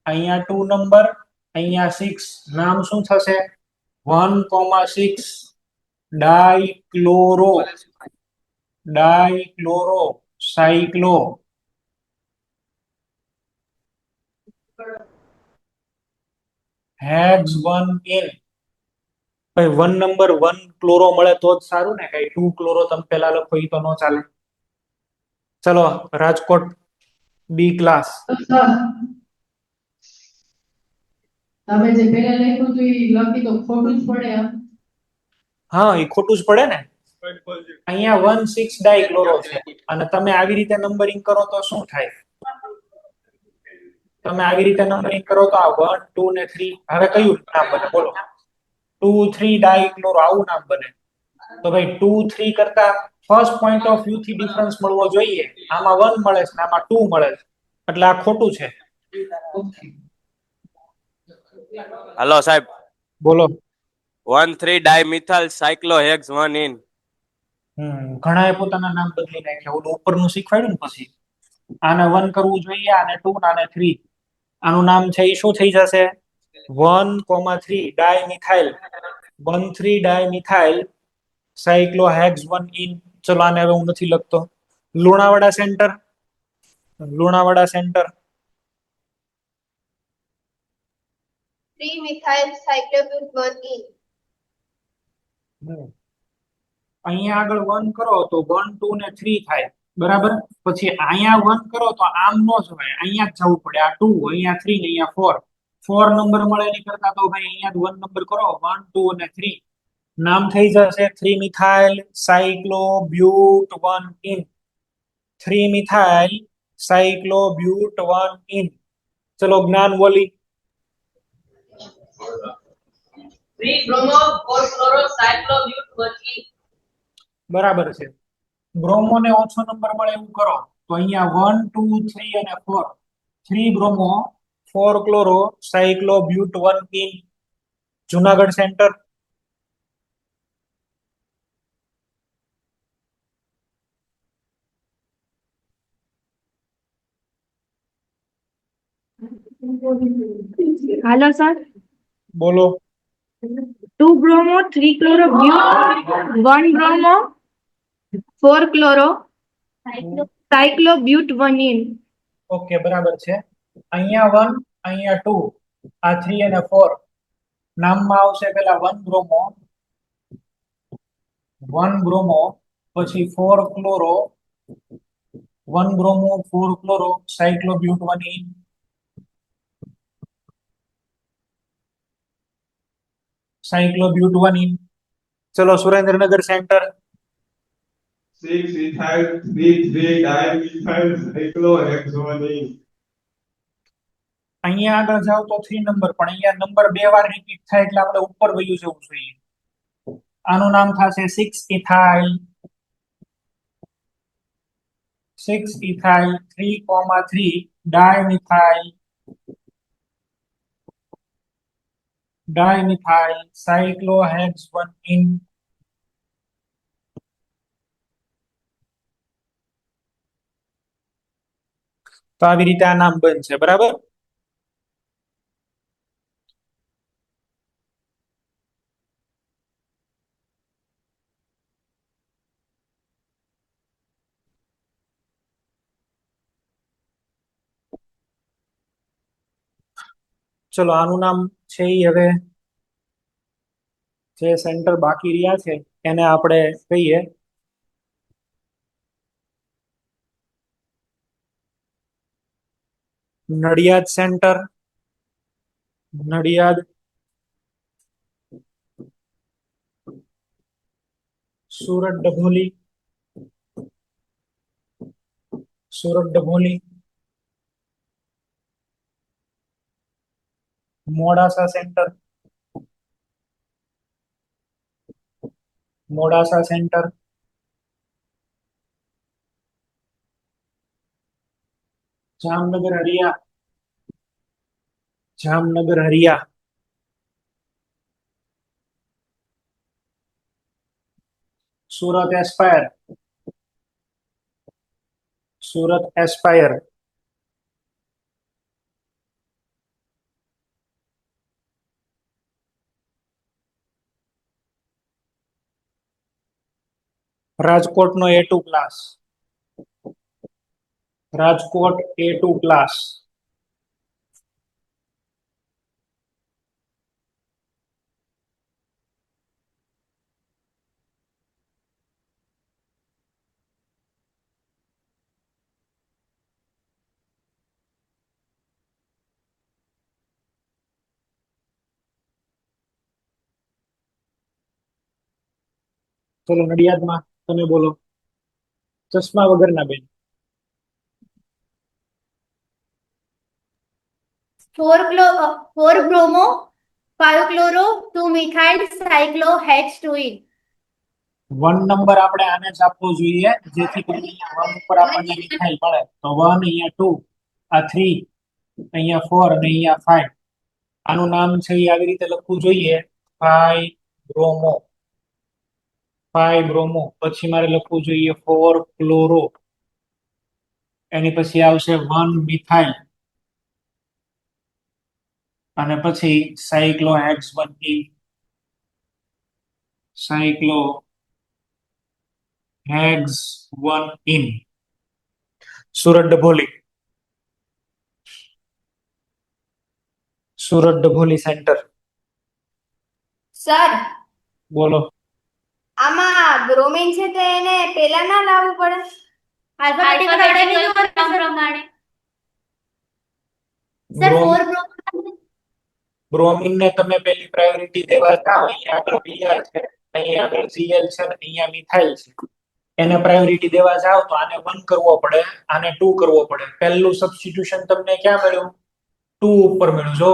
અહીંયા 2 નંબર, અહીંયા 6. નામ શું થશે? 1,6 ડાયક્લોરો. ડાયક્લોરો સાયક્લો. Hex 1 in. ભાઈ 1 નંબર 1 ક્લોરો મળે તો જ સારું ને, કઈ 2 ક્લોરો તમે પેલા લખો એ તો ન ચાલે. ચલો રાજકોટ બી ક્લાસ. સર તમે જે પહેલા લખ્યું હતું એ લખી તો ખોટું જ પડે એમ. હા એ ખોટું જ પડે ને. અહીંયા 1,6 ડાયક્લોરો છે અને તમે આવી રીતે નંબરિંગ કરો તો શું થાય? તમે આવી રીતે નંબરિંગ કરો તો આ 1, 2 ને 3. હવે કયું નામ બને બોલો? 2, 3 ડાયક્લોરો આવું નામ બને. તો ભાઈ 2, 3 કરતા ફર્સ્ટ પોઈન્ટ ઓફ વ્યૂ થી ડિફરન્સ મળવો જોઈએ. આમાં 1 મળે છે આમાં 2 મળે છે, એટલે આ ખોટું છે. હલો સાહેબ, બોલો. 1,3-dimethyl cyclohex 1 in. ઘણાએ પોતાના નામ બદલી નાખ્યા. ઓલું ઉપરનું શીખવાડ્યું ને પછી આને 1 કરવું જોઈએ, આને 2 ને આને 3. આનું નામ છે એ શું થઈ જશે? 1,3 ડાયમિથાઇલ 1,3 ડાયમિથાઇલ સાયક્લોહેક્સ 1 ઇન. ચલો આને હવે હું નથી લખતો. Lunawada centre, Lunawada centre 3-methyl cyclobutane 1 in. અહીંયા આગળ 1 કરો તો 1 2 ને 3 થાય, બરાબર. પછી અહીંયા 1 કરો તો આમ નો જવાય, અહીંયા જ જવું પડે. આ 2, અહીંયા 3 ને અહીંયા 4. 4 નંબર મળે એની કરતા તો ભાઈ અહીંયા જ 1 નંબર કરો, 1 2 અને 3. નામ થઈ જશે 3-methyl cyclobute 1 in. 3-methyl cyclobute 1 in. ચલો જ્ઞાન બોલી. 3-bromo 4-chloro-cyclobute 1 in. બરાબર છે. બ્રોમો ને ઓછો નંબર મળે એવું કરો તો અહીંયા 1 2 3 અને 4. 3 bromo 4 chloro cyclobut 1 in. Junagadh centre Hello, sir. બોલો. 2 bromo, 3 chloro, bute, 1 bromo, 4 chloro, cyclobute 1 in. Okay, બરાબર છે. અહીંયા 1 અહીંયા 2, આ 3 અને 4. નામમાં આવશે પેલા 1 બ્રોમો, 1 બ્રોમો, પછી 4 chloro, 1 bromo 4 chloro cyclobut 1 in. Cyclobut 1 in. ચલો Surendranagar centre 6-ethyl 3,3 dimethyl cyclohexone in. અહીંયા આગળ જાવ તો 3 નંબર, પણ અહીંયા નંબર 2 વાર રિપીટ થાય એટલે આપણે ઉપર વયું જવું જોઈએ. આનું નામ થશે 6-ethyl 3,3 dimethyl cyclohexone 1 in. તો આવી રીતે આ નામ બનશે, બરાબર. ચલો આનું નામ છે ઈ હવે જે સેન્ટર બાકી રહ્યા છે એને આપણે કહીએ Nadiad centre. Nadiad Surat Dabholi, Surat Dabholi, Modasa centre, Modasa centre, Jamnagar Hariya, Jamnagar Hariya, Surat aspire, Surat aspire, રાજકોટનો A2 class, Rajkot A2 class, ચલો નડિયાદમાં તમે બોલો. ચશ્મા વગરના બેન. 4 bromo 5 chloro 2-methyl cyclohex 2 in. 1 number આપણે આને જ આપવો જોઈએ જેથી કરીને અહીંયા 1 ઉપર આપણને મિથાઇલ મળે. તો 1 અહીંયા 2, આ 3, અહીંયા 4 અને અહીંયા 5. આનું નામ છે એ આવી રીતે લખવું જોઈએ 5 બ્રોમો, 5 બ્રોમો. પછી મારે લખવું જોઈએ 4 ક્લોરો એની પછી આવશે 1 મિથાઇલ અને પછી સાયક્લોહેક્સ 1 સાયક્લોહેક્સ 1 સુરત ડભોલી સેન્ટર સર બોલો. આમાં બ્રોમીન છે તો એને પેલા ના લાવવું પડે Alphabetical order ની ક્રમ પ્રમાણે સર બ્રોમ- 4 બ્રોમોન બ્રોમિન ને તમે પેલી પ્રાયોરિટી દેવા જાઓ, અહીંયા આગળ Br છે, અહીંયા આગળ Cl છે અને અહીંયા મિથાઇલ છે. એને પ્રાયોરિટી દેવા જાવ તો આને 1 કરવો પડે, આને 2 કરવો પડે. પહેલું સબસ્ટિટ્યુશન તમને ક્યાં મળ્યું? 2 ઉપર મળ્યું. જો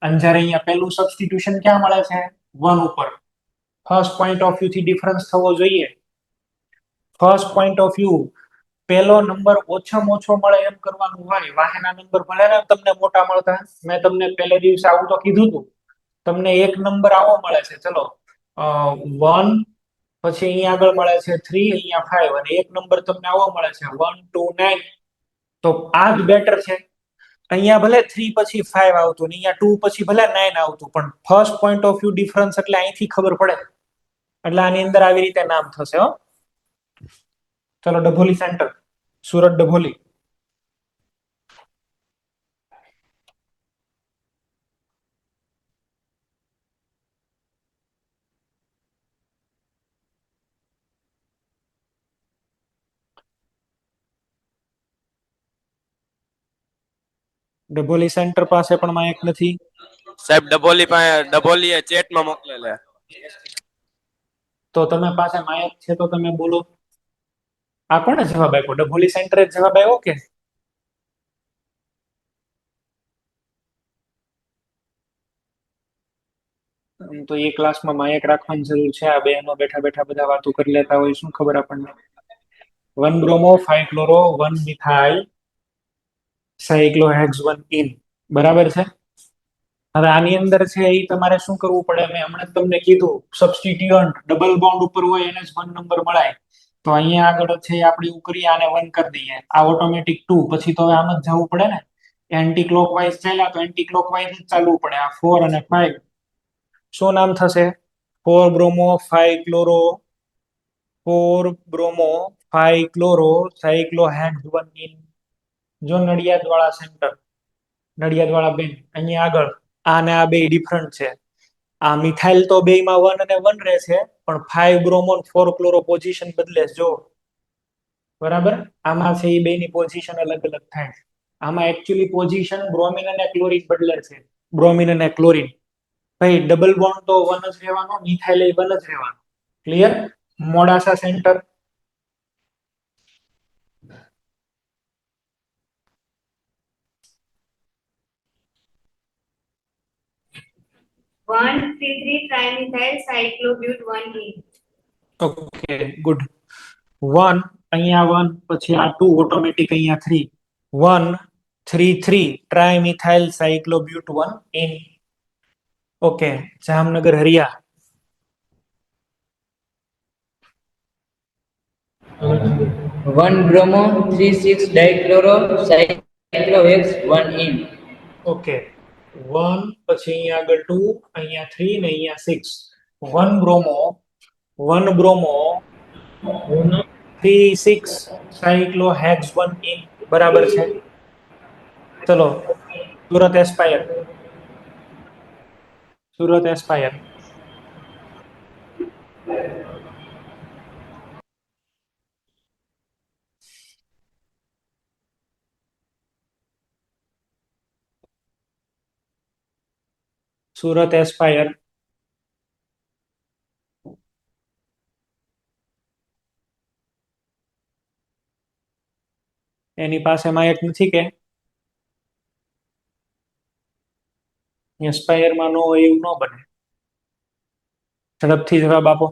અને જ્યારે અહીંયા પહેલું સબસ્ટિટ્યુશન ક્યાં મળે છે? 1 ઉપર. ફર્સ્ટ પોઈન્ટ ઓફ વ્યૂ થી ડિફરન્સ થવો જોઈએ. ફર્સ્ટ પોઈન્ટ ઓફ વ્યૂ પહેલો નંબર ઓછામાં ઓછો મળે એમ કરવાનું હોય. વાહેના નંબર ભલે ને તમને મોટા મળતા, મેં તમને પહેલે દિવસે આવું તો કીધું હતું. તમને એક નંબર આવો મળે છે, ચલો 1, પછી અહીંયા આગળ મળે છે 3, અહીંયા 5 અને એક નંબર તમને આવો મળે છે 1 2 9. તો આ જ બેટર છે. અહીંયા ભલે 3 પછી 5 આવતું ને અહીંયા 2 પછી ભલે 9 આવતું, પણ first point of view difference એટલે અહીંથી ખબર પડે. એટલે આની અંદર આવી રીતે નામ થશે. હો, ચલો ડભોલી સેન્ટર, સુરત ડભોલી. ડભોલી સેન્ટર પાસે પણ માયક નથી. સાહેબ ડબોલી ચેટમાં મોકલેલા. તો તમે પાસે માયક છે તો તમે બોલો. આ કોને જવાબ આપ્યો? ડભોલી સેન્ટરે જ જવાબ આવ્યો કે? તો એ ક્લાસમાં માયક રાખવાની જરૂર છે. આ બેનો બેઠા બેઠા બધા વાતો કરી લેતા હોય, શું ખબર આપણને. 1 બ્રોમો 5 ક્લોરો 1 મિથાઇલ સાયક્લોહેક્સ 1 બરાબર છે. હવે આની અંદર છે એ તમારે શું કરવું પડે? મેં હમણાં જ તમને કીધું, સબસ્ટિટ્યુઅન્ટ ડબલ બોન્ડ ઉપર હોય એને જ 1 નંબર મળાય. તો અહીંયા આગળ છે આપણે એવું કરીએ, આને 1 કરી દઈએ. આ ઓટોમેટિક 2. પછી તો હવે આમ જ જવું પડે ને. એન્ટી ક્લોકવાઇઝ ચાલ્યા તો એન્ટી ક્લોકવાઇઝ જ ચાલવું પડે. આ 4 અને 5 શું નામ થશે? 4 બ્રોમો 5 ક્લોરો 4 બ્રોમો 5 ક્લોરો સાયક્લોહેક્સ 1 જો નડિયાદ વાળા સેન્ટર, નડિયાદ વાળા બેન, અહીંયા આગળ આ ને આ બે ડિફરન્ટ છે. આ મિથાઇલ તો બેયમાં 1 અને 1 રહે છે, પણ 5 બ્રોમો 4 ક્લોરો પોઝિશન બદલે છે. જો બરાબર, આમાં છે એ બેની પોઝિશન અલગ અલગ થાય છે. આમાં એકચ્યુઅલી પોઝિશન બ્રોમિન અને ક્લોરીન બદલે છે. બ્રોમિન અને ક્લોરીન. ભાઈ ડબલ બોન્ડ તો 1 જ રહેવાનો, મિથાઇલ 1 જ રહેવાનો. Clear? Modasa centre. one three three trimethyl cyclobute 1 okay, good. 1 અહીંયા 1 પછી આ 2 ઓટોમેટિક અહીંયા 3. 1 3 3 trimethyl cyclobut 1 okay. Jamnagar Hariya. 1 bromo 3 6 dichloro cyclohex 1 okay. 1 પછી અહીંયા આગળ 2, અહીંયા 3 ને અહીંયા 6. 1 બ્રોમો 3 6 સાયક્લોહેક્સ 1 બરાબર છે. ચલો Surat aspire. Surat aspire. Surat aspire. એની પાસે માયક નથી કે? એસ્પાયરમાં નો હોય એવું ન બને. ઝડપથી જવાબ આપો.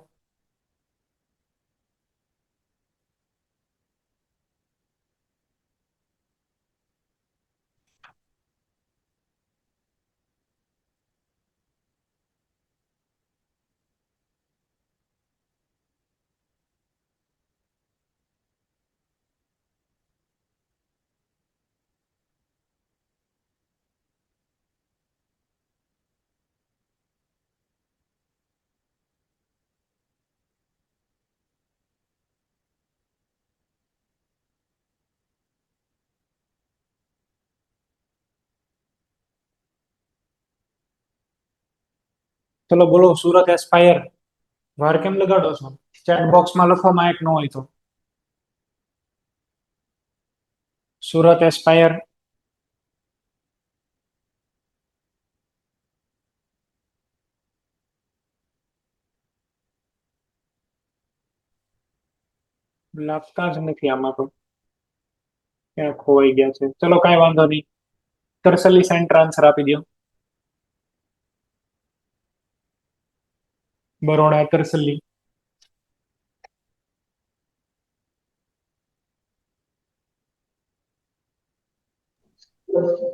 ચલો બોલો, સુરત એસ્પાયર. વાર કેમ લગાડો છો? ચેટ બોક્સમાં લખો, માઇક ન હોય તો. સુરત એસ્પાયર. લાગતા જ નથી આમાં તો, ક્યાં ખોવાઈ ગયા છે. ચલો કાંઈ વાંધો નહીં, તરસલી સેન્ટર આન્સર આપી દો. Baroda તરસલી.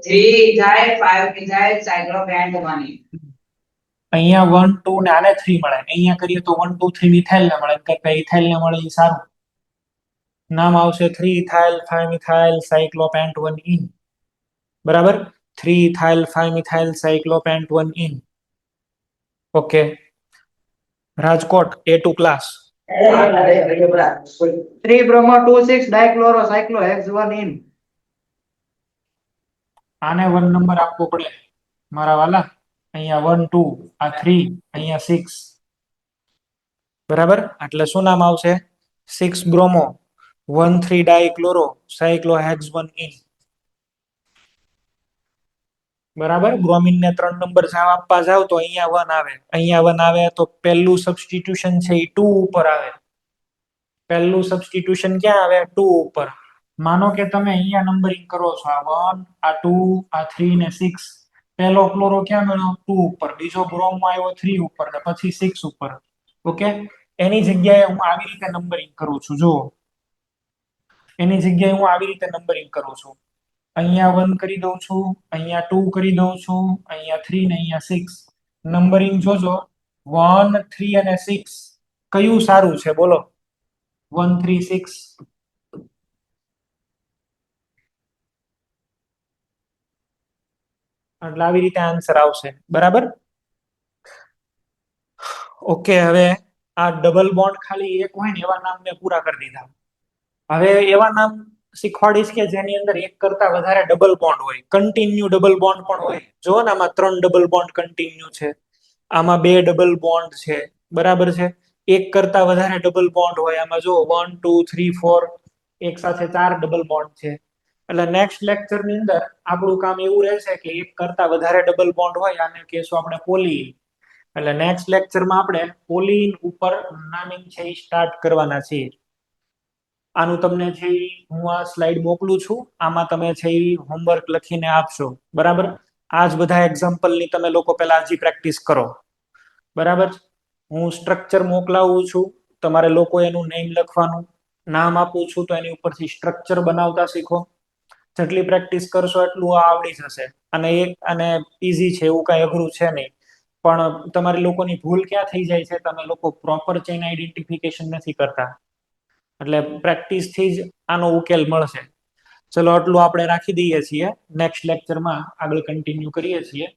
Three ethyl, five ethyl, cyclopent one in. અહીંયા 1 2 ને આને 3 મળે, અહીંયા કરીએ તો 1 2 3 મિથાઇલ ને મળે, કરતા ઇથાઇલ ને મળે એ સારું. નામ આવશે 3 ઇથાઇલ 5 મિથાઇલ સાયક્લોપેન્ટ 1 ઇન. બરાબર, 3 ethyl 5 methyl cyclopent 1 in. Okay, Rajkot A2 class. 3 bromo 2,6 dichloro cyclohex 1 in. આને 1 નંબર આપવો પડે મારા વાલા. અહીંયા 1 2, આ 3, અહીંયા 6. બરાબર, એટલે શું નામ આવશે? 6 બ્રોમો 1 3 ડાયક્લોરો સાયક્લોહેક્સ 1 ઇન. બરાબર, બ્રોમિન ને 3 નંબર સાવ આપવા જાવ તો અહીંયા 1 આવે, અહીંયા 1 આવે તો પહેલું સબસ્ટિટ્યુશન છે એ 2 ઉપર આવે. પહેલું સબસ્ટિટ્યુશન ક્યાં આવે? 2 ઉપર. માનો કે તમે અહીંયા નંબરિંગ કરો છો, આ 1 આ 2 આ 3 ને 6. પહેલો ક્લોરો ક્યાં મળ્યો? 2 ઉપર. બીજો બ્રોમો આવ્યો 3 ઉપર ને પછી 6 ઉપર. ઓકે, એની જગ્યાએ હું આવી રીતે નંબરિંગ કરું છું. જુઓ, એની જગ્યાએ હું આવી રીતે નંબરિંગ કરું છું. અહીંયા 1 કરી દઉં છું, અહીંયા 2 કરી દઉં છું, અહીંયા 3 ને અહીંયા 6. નંબરિંગ જોજો, 1 3 અને 6 કયું સારું છે બોલો? 1 3 6. એટલે આવી રીતે આન્સર આવશે. બરાબર, ઓકે. હવે આ ડબલ બોન્ડ ખાલી એક હોય ને એવા નામ મેં પૂરા કરી દીધા. હવે એવા નામ શીખવાડીશ કે જેની અંદર એક કરતા વધારે ડબલ બોન્ડ હોય, કન્ટિન્યુ ડબલ બોન્ડ પણ હોય. જો ને આમાં 3 ડબલ બોન્ડ કન્ટિન્યુ છે, આમાં 2 ડબલ બોન્ડ છે. બરાબર છે, એક કરતા વધારે ડબલ બોન્ડ હોય. આમાં જો 1 2 3 4 એક સાથે 4 ડબલ બોન્ડ છે. એટલે નેક્સ્ટ લેક્ચર ની અંદર આપણું કામ એવું રહેશે કે એક કરતા વધારે ડબલ બોન્ડ હોય, આને કહેશું આપણે પોલીન. એટલે નેક્સ્ટ લેક્ચરમાં આપણે પોલીન ઉપર નામિંગ છે એ સ્ટાર્ટ કરવાના છીએ. આનું તમને છે હું આ સ્લાઇડ મોકલું છું, આમાં તમે છે એ હોમવર્ક લખીને આપશો. બરાબર, આ જ બધા એક્ઝામ્પલની તમે લોકો પહેલા હજી પ્રેક્ટિસ કરો. બરાબર, હું સ્ટ્રક્ચર મોકલાવું છું, તમારે લોકો એનું નેમ લખવાનું, નામ આપું છું તો એની ઉપરથી સ્ટ્રક્ચર બનાવતા શીખો. જેટલી પ્રેક્ટિસ કરશો એટલું આ આવડી જશે. અને ઈઝી છે, એવું કઈ અઘરું છે નહીં. પણ તમારી લોકોની ભૂલ ક્યાં થઈ જાય છે? તમે લોકો પ્રોપર ચેઇન આઈડેન્ટિફિકેશન નથી કરતા. એટલે પ્રેક્ટિસથી જ આનો ઉકેલ મળશે. ચલો આટલું આપણે રાખી દઈએ છીએ. નેક્સ્ટ લેક્ચરમાં આગળ કન્ટિન્યુ કરીએ છીએ.